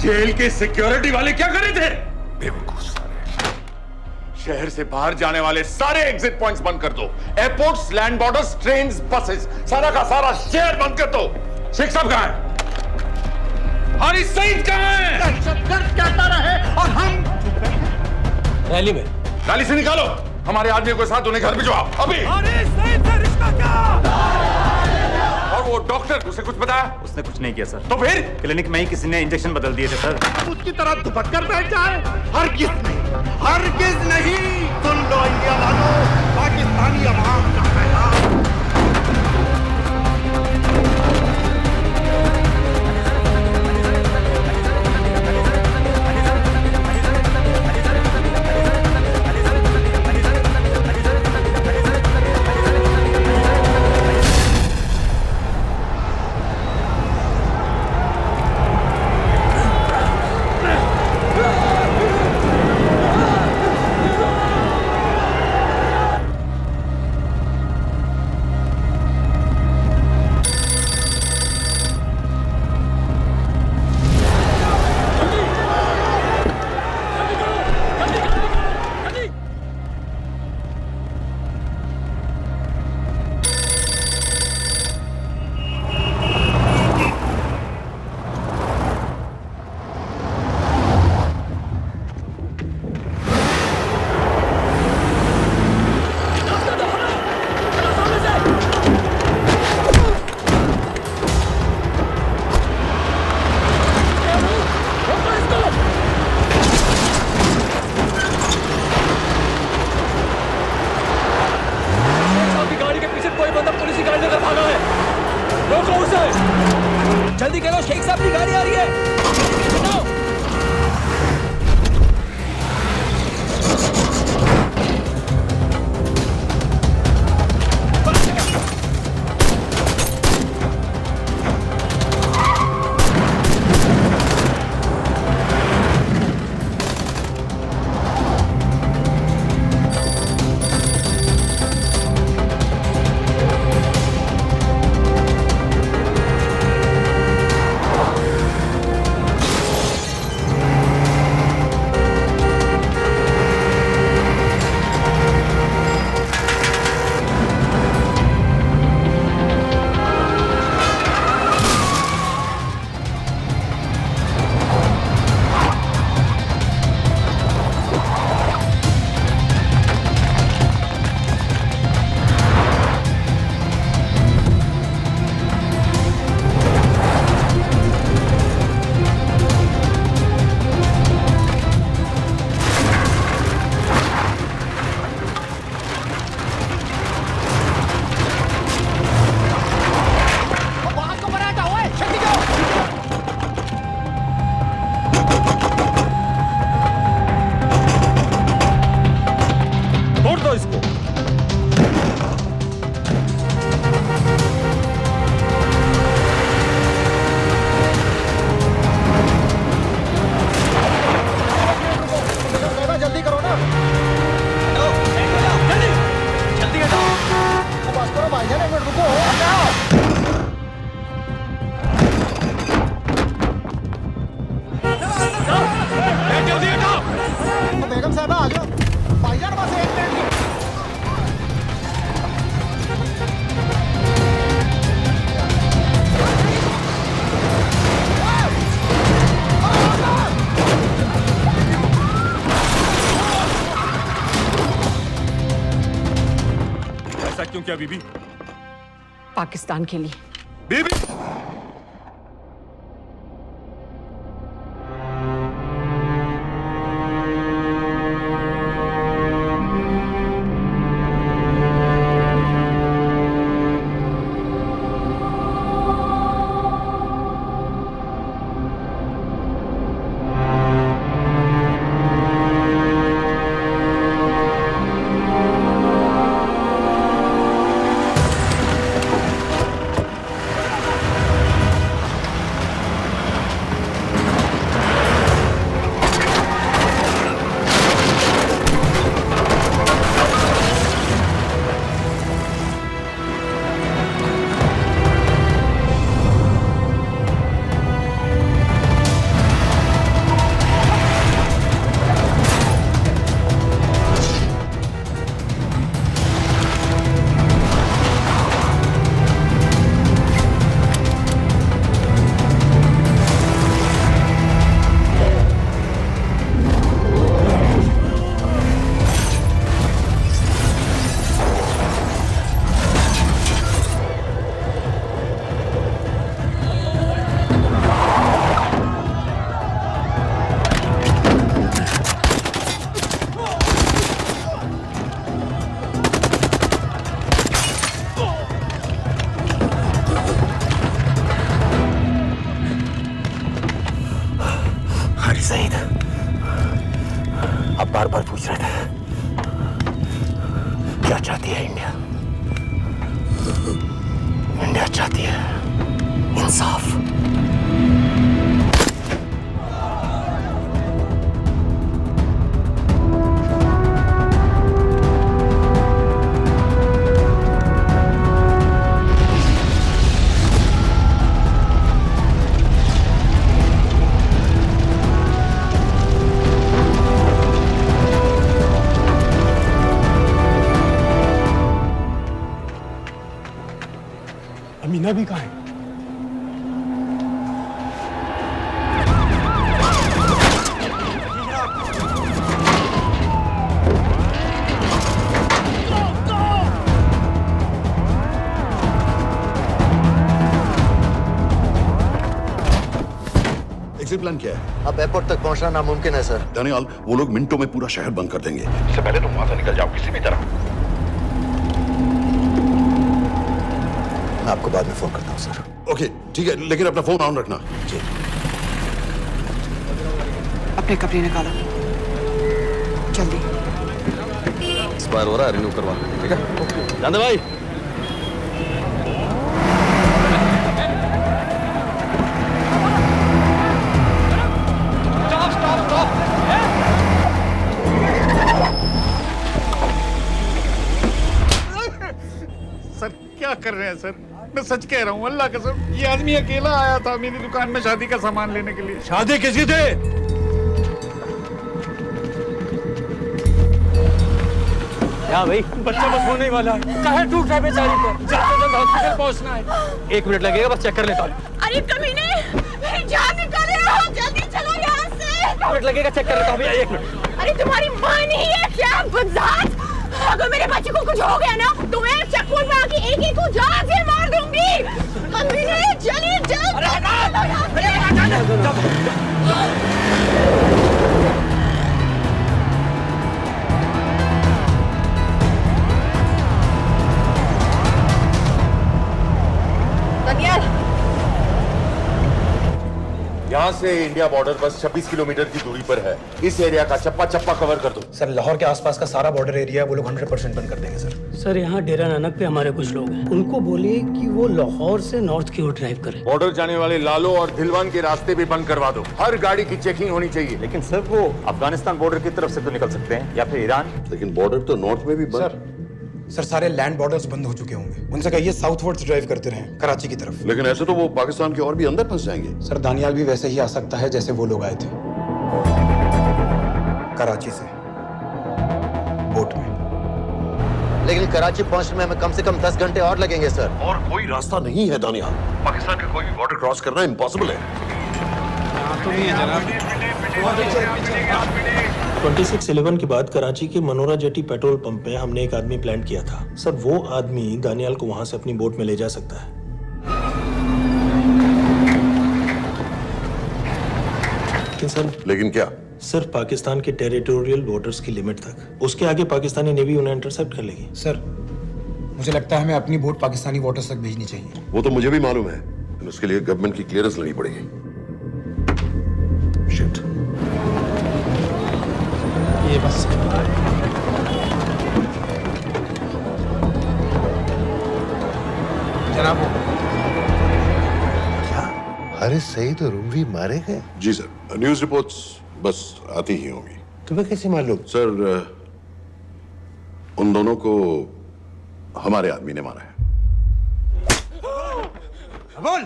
जेल के सिक्योरिटी वाले क्या कर रहे थे? बेवकूफ सारे। शहर से बाहर जाने वाले सारे एग्जिट पॉइंट्स बंद कर दो। Airports, land borders, trains, buses, सारा का सारा शहर बंद कर दो। शेख साहब कहां है? हारिस सईद कहां है? दहशतगर्द कहता रहे और हम रैली में। रैली से निकालो हमारे आदमी को साथ, उन्हें घर भिजवाओ अभी। हारिस सईद से रिश्ता क्या? और वो डॉक्टर, उसे कुछ बताया? उसने कुछ नहीं किया सर। तो फिर क्लिनिक में ही किसी ने इंजेक्शन बदल दिए थे सर। उसकी तरह दुपट कर बैठ जाए? हरगिज़ नहीं, हरगिज़ नहीं। सुन लो इंडिया वालों, पाकिस्तानी अवाम का पैगाम। जल्दी करो, शेख साहब की गाड़ी आ रही है। बताओ। क्यों किया बीबी? पाकिस्तान के लिए। बीबी सईद, आप बार बार पूछ रहे थे क्या चाहती है इंडिया? इंडिया चाहती है इंसाफ। अमीना भी कहाँ है? एग्जिट प्लान क्या है? अब एयरपोर्ट तक पहुंचना नामुमकिन है सर। दानियाल, वो लोग मिनटों में पूरा शहर बंद कर देंगे। इससे पहले तुम वहां से निकल जाओ किसी भी तरह। मैं आपको बाद में फोन करता हूँ सर। ओके ठीक है, लेकिन अपना फोन ऑन रखना। जी। अपने कपड़े निकालो जल्दी। एक्सपायर हो रहा है, रिन्यू करवा। ठीक है जानदे भाई। सर क्या कर रहे हैं सर? मैं सच कह रहा हूँ, अल्लाह कसम, ये आदमी अकेला आया था मेरी दुकान में शादी का सामान लेने के लिए। शादी किसकी थी? क्या भाई? बच्चा बस होने ही वाला है। काहे टूट रहा है बेचारी को? जल्द से जल्द हॉस्पिटल पहुंचना है। 1 मिनट लगेगा, बस चेक कर लेता हूँ। अरे कमीने, मेरी जान निकाल रहे हो, जल्दी चलो यहाँ से। 1 मिनट लगेगा, चेक कर लेता हूँ भैया, 1 मिनट। अरे तुम्हारी माँ नहीं है क्या बदजात? अगर मेरे बच्चे को कुछ हो गया ना तो मैं चक्कू में आके एक को जान से मार दूंगी। कमीने चलिए जल्द। दानियाल, यहाँ से इंडिया बॉर्डर बस 26 किलोमीटर की दूरी पर है। इस एरिया का चप्पा चप्पा कवर कर दो। सर लाहौर के आसपास का सारा बॉर्डर एरिया वो लोग 100% बंद कर देंगे सर। सर यहाँ डेरा नानक पे हमारे कुछ लोग हैं, उनको बोलिए कि वो लाहौर से नॉर्थ की ओर ड्राइव करें। बॉर्डर जाने वाले लालो और दिलवान के रास्ते भी बंद करवा दो। हर गाड़ी की चेकिंग होनी चाहिए। लेकिन सर वो अफगानिस्तान बॉर्डर की तरफ से तो निकल सकते हैं, या फिर ईरान। लेकिन बॉर्डर तो नॉर्थ में भी बंद। सर सारे लैंड बॉर्डर्स बंद हो चुके होंगे, उनसे कहिए साउथवर्ड्स ड्राइव करते रहें कराची की तरफ। लेकिन ऐसे तो वो पाकिस्तान के और भी अंदर फंस जाएंगे। सर दानियाल भी वैसे ही आ सकता है जैसे वो लोग आए थे, कराची से बोट में। लेकिन कराची पहुंचने में हमें कम से कम 10 घंटे और लगेंगे सर। और कोई रास्ता नहीं है दानियाल, पाकिस्तान का कोई भी बॉर्डर क्रॉस करना इम्पॉसिबल है। तो नहीं है जनाब। 26/11 के बाद कराची के मनोरा जेटी पेट्रोल पंप में हमने एक आदमी प्लान किया था। सर, वो आदमी दानियाल को वहां से अपनी बोट में ले जा सकता है। लेकिन क्या? सिर्फ पाकिस्तान के टेरिटोरियल बॉर्डर्स की लिमिट तक। उसके आगे पाकिस्तानी नेवी उन्हें इंटरसेप्ट कर लेगी। सर, मुझे लगता है हमें अपनी बोट पाकिस्तानी वाटर्स तक भेजनी चाहिए। वो तो मुझे भी मालूम है, उसके लिए गवर्नमेंट की क्लियरेंस लेनी पड़ेगी। शिट। ये बस जनाब, क्या हारिस सईद और उमवी मारे गए? जी सर, न्यूज़ रिपोर्ट्स बस आती ही होंगी। तुम्हें कैसे मालूम? सर, उन दोनों को हमारे आदमी ने मारा है। बोल।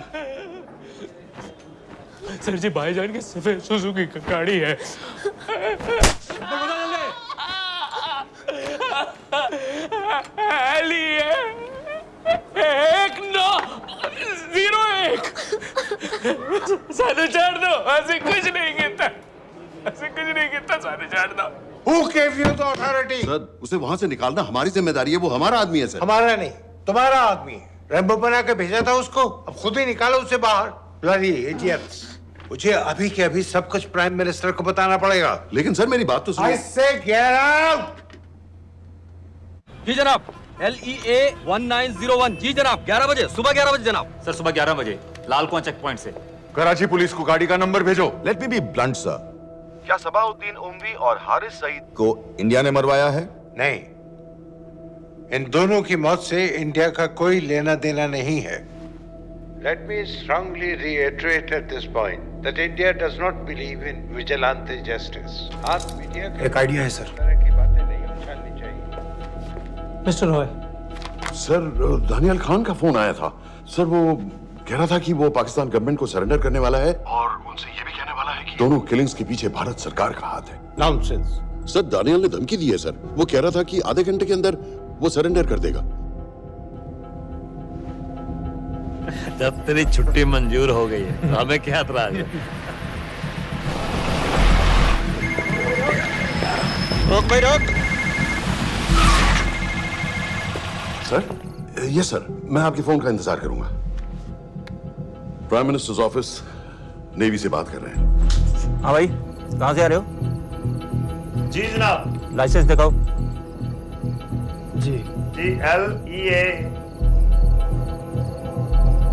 सर जी, भाईजान की सफेद सुजुकी की गाड़ी है। एक 901 साढ़े 4 दो। ऐसे कुछ नहीं गिनता, ऐसे कुछ नहीं गिनता। साढ़े 4 दो। Who gave you the authority? Sir, उसे वहां से निकालना हमारी जिम्मेदारी है। वो हमारा आदमी है सर। हमारा नहीं, तुम्हारा आदमी है। रैम्बो बना के भेजा था उसको, अब खुद ही निकालो उसे बाहर। Bloody idiots! मुझे अभी के अभी सब कुछ प्राइम मिनिस्टर को बताना पड़ेगा। लेकिन सर, मेरी बात तो सुनो। I say get out! जी जनाब, LEA 1901। जी जनाब, 11 बजे, सुबह 11 बजे जनाब। सर, सुबह 11 बजे लाल कुआं चेक पॉइंट से। कराची पुलिस को गाड़ी का नंबर भेजो। Let me be blunt sir. क्या सबाउद्दीन उमवी और हारिस सईद को इंडिया ने मरवाया है? नहीं, इन दोनों की मौत से इंडिया का कोई लेना देना नहीं है। Let me strongly reiterate at this point that India does not believe in vigilante justice. आप मीडिया के एक आइडिया है सर। तरह की बातें नहीं उछालनी चाहिए। मिस्टर रॉय, सर, दानियाल खान का फोन आया था। सर, वो कह रहा था कि वो पाकिस्तान गवर्नमेंट को सरेंडर करने वाला है और उनसे ये भी कहने वाला है कि दोनों किलिंग्स के पीछे भारत सरकार का हाथ है। Nonsense. सर, दानियाल ने धमकी दी है सर। वो कह रहा था कि आधे घंटे के अंदर वो सरेंडर कर देगा। जब तेरी छुट्टी मंजूर हो गई है तो हमें क्या एतराज है? रोक भाई, रोक। सर, यस सर, मैं आपके फोन का इंतजार करूंगा। प्राइम मिनिस्टर्स ऑफिस, नेवी से बात कर रहे हैं। हाँ भाई, कहाँ से आ रहे हो? जी जनाब। लाइसेंस दिखाओ। जी LEA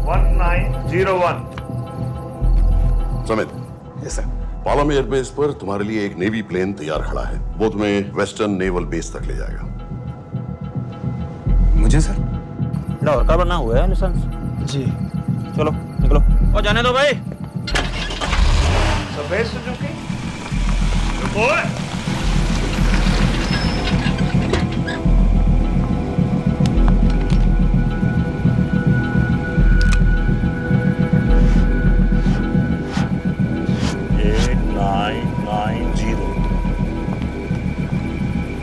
1901। Samit. Yes sir. Palam airbase पर तुम्हारे लिए एक नेवी प्लेन तैयार खड़ा है। वो तुम्हें वेस्टर्न नेवल बेस तक ले जाएगा। मुझे सर? लाहौर का बना हुआ है लाइसेंस। जी, चलो निकलो। और जाने दो भाई। सफेद सुजुकी। रुको।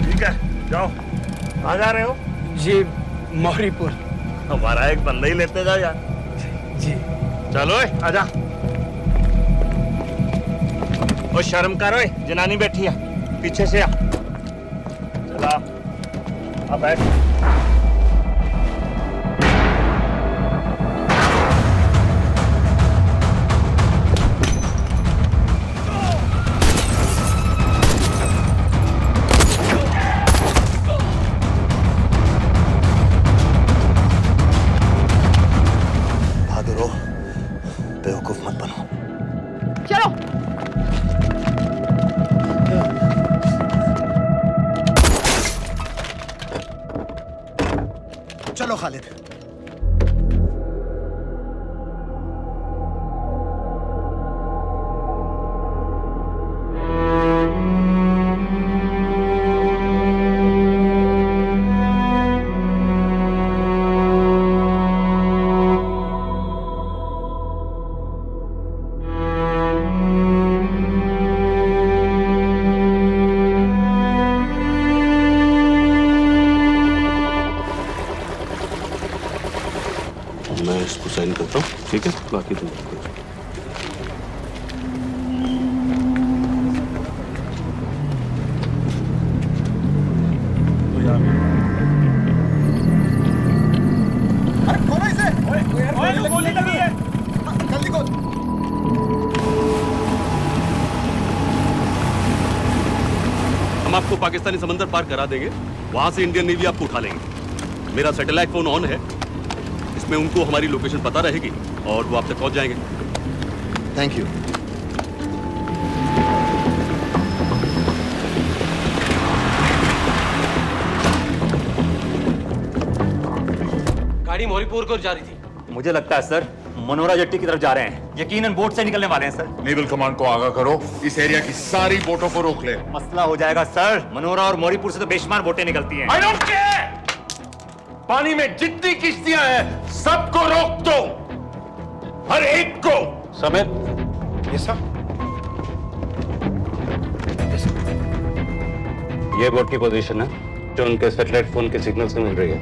ठीक है, जाओ। कहाँ जा रहे हो? जी, मौरीपुर। हमारा एक बंदा ही लेते जाओ यार। जी चलो आजा। ओ शर्म करो, जनानी बैठी है, पीछे से आ। चला, अब बैठ। बहादुर हो, बेवकूफ मत बनो। चलो। चलो खालिद। मैं इसको साइन करता हूँ, ठीक है? बाकी तुम देखो। अरे खोलो इसे। ओए गोली लगी है। जल्दी खोल। हम आपको पाकिस्तानी समंदर पार करा देंगे, वहां से इंडियन नेवी आपको उठा लेंगे। मेरा सैटेलाइट फोन ऑन है, इसमें उनको हमारी लोकेशन पता रहेगी और वो आप तक पहुंच जाएंगे। Thank you. गाड़ी मोरीपुर को जा रही थी। मुझे लगता है सर मनोरा जेट्टी की तरफ जा रहे हैं, यकीनन बोट से निकलने वाले हैं सर। नेवल कमांड को आगाह करो, इस एरिया की सारी बोटों को रोक ले। मसला हो जाएगा सर, मनोरा और मोरीपुर से तो बेशुमार बोटें निकलती हैं। I don't care! पानी में जितनी किश्तियां हैं सबको रोक दो, हर एक को। समेत ये सब ये बोट की पोजीशन है जो उनके सैटेलाइट फोन के सिग्नल से मिल रही है।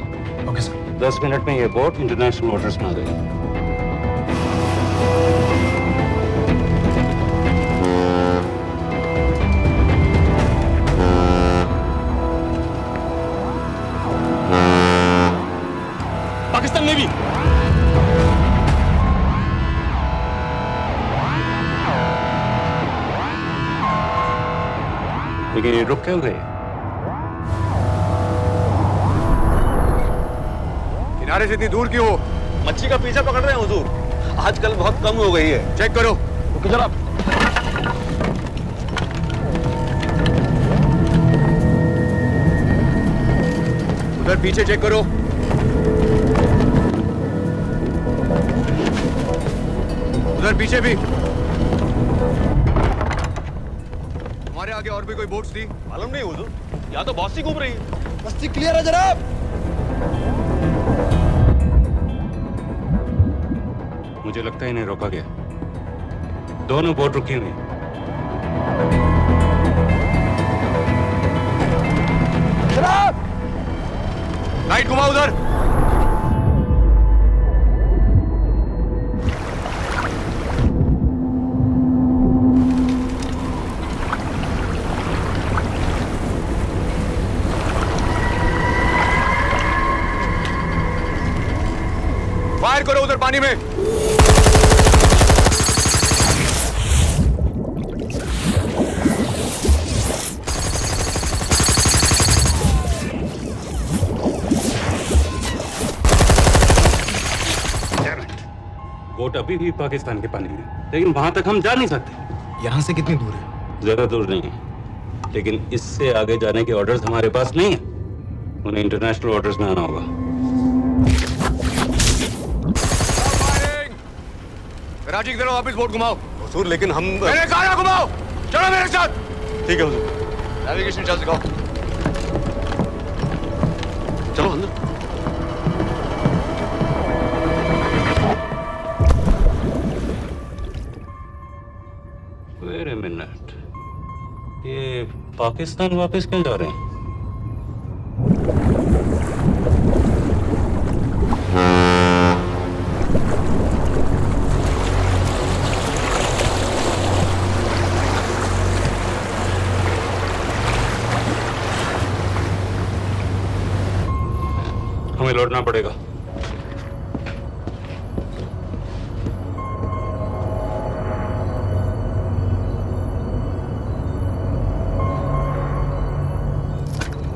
Okay sir. 10 मिनट में ये बोट इंटरनेशनल वाटर्स में आ जाएगी। पाकिस्तान नेवी लेकिन ये रुक क्यों गए? किनारे से इतनी दूर क्यों हो? मच्छी का पीछा पकड़ रहे हैं हुजूर, आजकल बहुत कम हो गई है। चेक करो। रुको जरा। उधर पीछे चेक करो। उधर पीछे भी। हमारे आगे और भी कोई बोट्स थी? मालूम नहीं हुजूर, यहाँ तो बहुत सी घूम रही है। बस्ती क्लियर है जनाब। मुझे लगता है इन्हें रोका गया। दोनों बोट रुकी हुई। जनाब लाइट घुमाओ उधर। फायर करो उधर पानी में। बोट अभी भी पाकिस्तान के पानी में, लेकिन वहां तक हम जा नहीं सकते। यहाँ से कितनी दूर है? ज्यादा दूर नहीं है, लेकिन इससे आगे जाने के ऑर्डर्स हमारे पास नहीं है। उन्हें इंटरनेशनल वाटर्स में आना होगा। राजी की तरफ वापस बोट घुमाओ। हुजूर लेकिन हम मैंने कहा ना घुमाओ। चलो मेरे साथ। ठीक है हुजूर। नेविगेशन चार्ज दिखाओ। चलो अंदर। वेट अ मिनट, ये पाकिस्तान वापस क्यों जा रहे हैं? हमें लौटना पड़ेगा।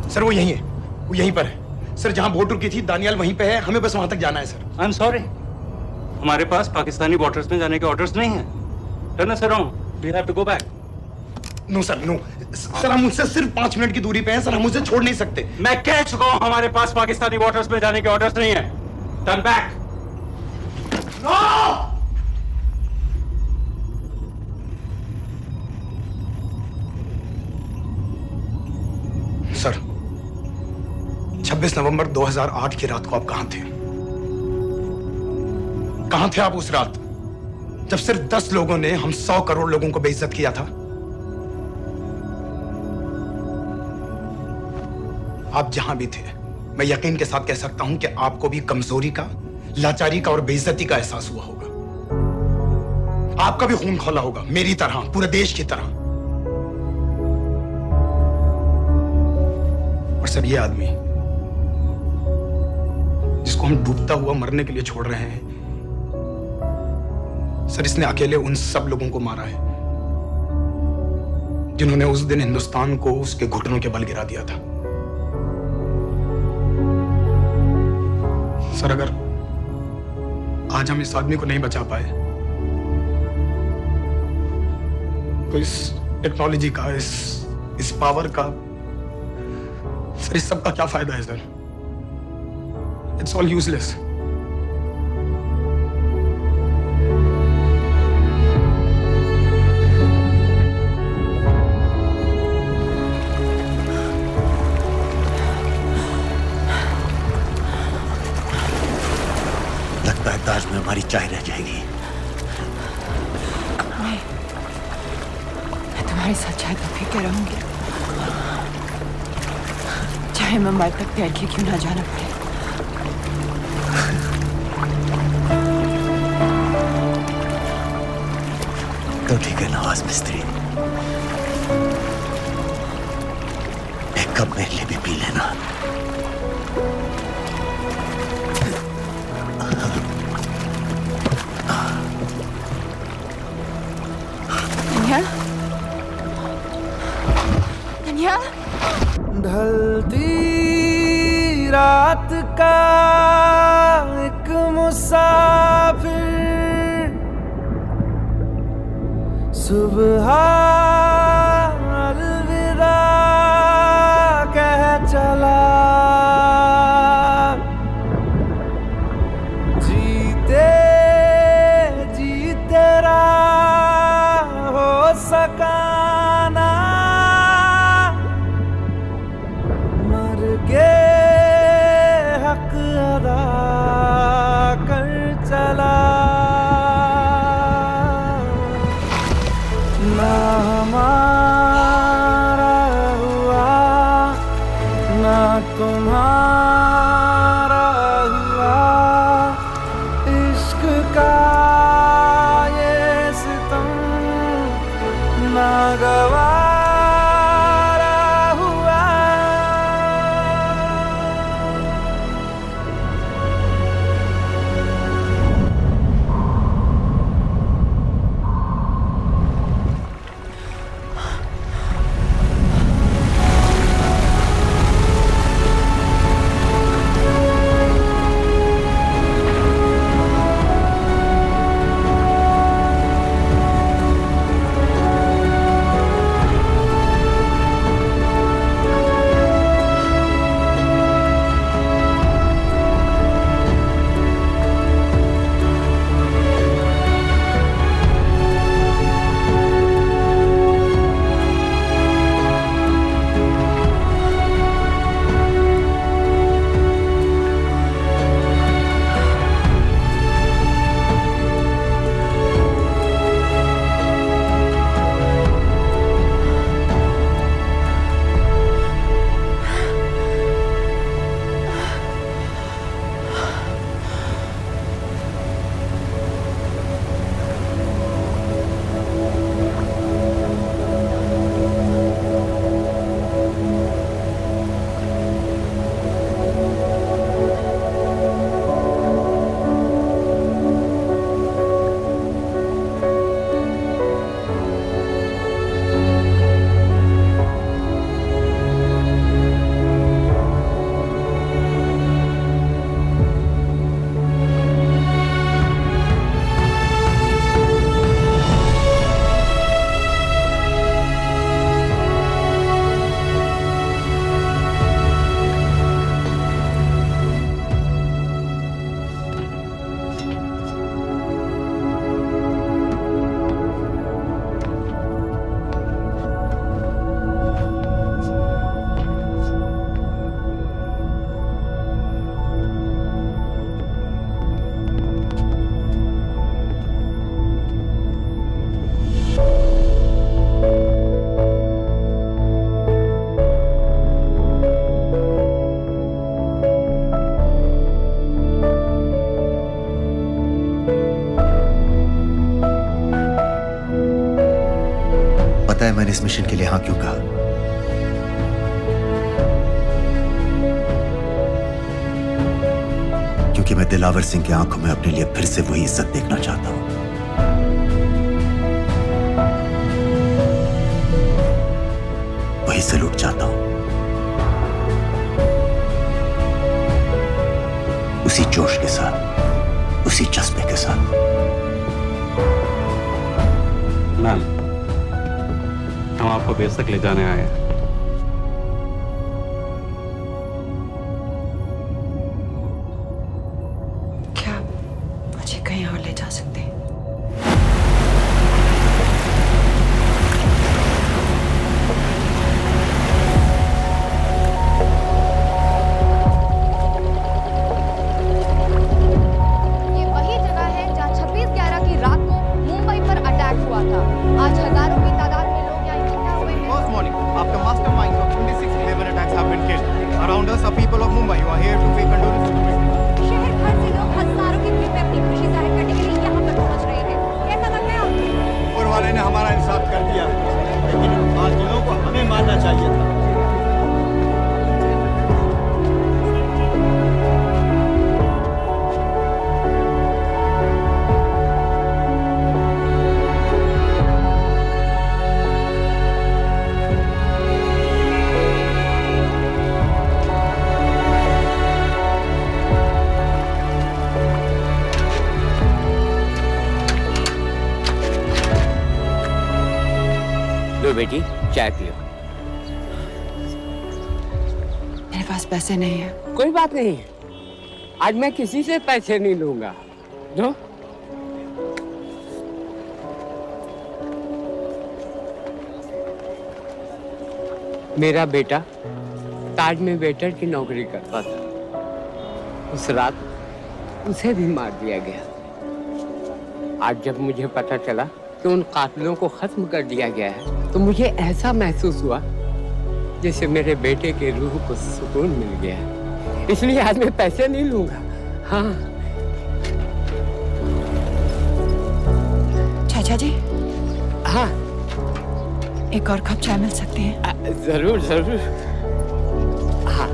सर वो यहीं है, वो यहीं पर है। सर जहां बोट रुकी थी दानियाल वहीं पे है, हमें बस वहां तक जाना है सर। आई एम सॉरी, हमारे पास पाकिस्तानी वाटर्स में जाने के ऑर्डर्स नहीं है। Turn us around, we have to go back. No sir no sir, हम मुझसे सिर्फ 5 मिनट की दूरी पे हैं सर, हम उसे छोड़ नहीं सकते। मैं कह चुका हूं हमारे पास पाकिस्तानी वाटर्स में जाने के ऑर्डर्स नहीं है। Turn back. सर 26 नवंबर 2008 की रात को आप कहां थे? कहां थे आप उस रात जब सिर्फ 10 लोगों ने हम 100 करोड़ लोगों को बेइज्जत किया था? आप जहां भी थे, मैं यकीन के साथ कह सकता हूं कि आपको भी कमजोरी का, लाचारी का और बेइज्जती का एहसास हुआ होगा। आपका भी खून खौला होगा, मेरी तरह, पूरे देश की तरह। और और सर ये आदमी जिसको हम डूबता हुआ मरने के लिए छोड़ रहे हैं, सर इसने अकेले उन सब लोगों को मारा है जिन्होंने उस दिन हिंदुस्तान को उसके घुटनों के बल गिरा दिया था। सर अगर आज हम इस आदमी को नहीं बचा पाए तो इस टेक्नोलॉजी का, इस पावर का, सर इस सब का क्या फायदा है सर? It's all useless. लगता है ताज में हमारी चाय रह जाएगी। मैं तुम्हारे साथ चाय तो पी के रहूंगी, चाहे मुंबई तक बैठ के क्यों ना जाना पड़े। तो ठीक है नवाज मिस्त्री, एक कप मेरे लिए भी पी लेना। ढलती रात का एक मुसाफिर सुबह अलविदा कह चला, जीते जी तेरा हो सका ना, मर के हक अदा कर चला। ना हमारा हुआ ना तुम्हारा हुआ, इश्क का ये सितम ना गवारा हुआ। पता है मैंने इस मिशन के लिए हाँ क्यों कहा? क्योंकि मैं दिलावर सिंह की आंखों में अपने लिए फिर से वही इज्जत देखना चाहता हूं। वही सलूट चाहता हूं, उसी जोश के साथ, उसी जज्बे के साथ। मैम, हम आपको बेस तक ले जाने आए हैं। क्या मुझे कहीं और ले जा सकते हैं? ये वही जगह है जहां 26/11 की रात को मुंबई पर अटैक हुआ था। आज हजारों की तादाद में लोग यहाँ इकट्ठा हुए हैं। First morning, after masterminds of 26/11 attacks have been killed, around us are people of Mumbai who are here to pay condolences to victims. शहर भर से लोग हजारों की भीड़ में अपनी खुशी जाहिर करने के लिए यहाँ पर पहुँच रहे हैं। कैसा लग रहा है आपको? ऊपर वाले ने हमारा इंसाफ कर दिया, लेकिन उन कातिलों को हमें मारना चाहिए था। लो बेटी, चाय पियो। मेरे पास पैसे नहीं है। कोई बात नहीं, आज मैं किसी से पैसे नहीं लूंगा। दो। मेरा बेटा ताज में वेटर की नौकरी करता था। उस रात उसे भी मार दिया गया। आज जब मुझे पता चला कि उन कातिलों को खत्म कर दिया गया है, तो मुझे ऐसा महसूस हुआ जैसे मेरे बेटे के रूह को सुकून मिल गया है। इसलिए आज मैं पैसे नहीं लूंगा। हाँ। चाचा जी। हाँ। एक और कप चाय मिल सकती है? जरूर जरूर। हाँ।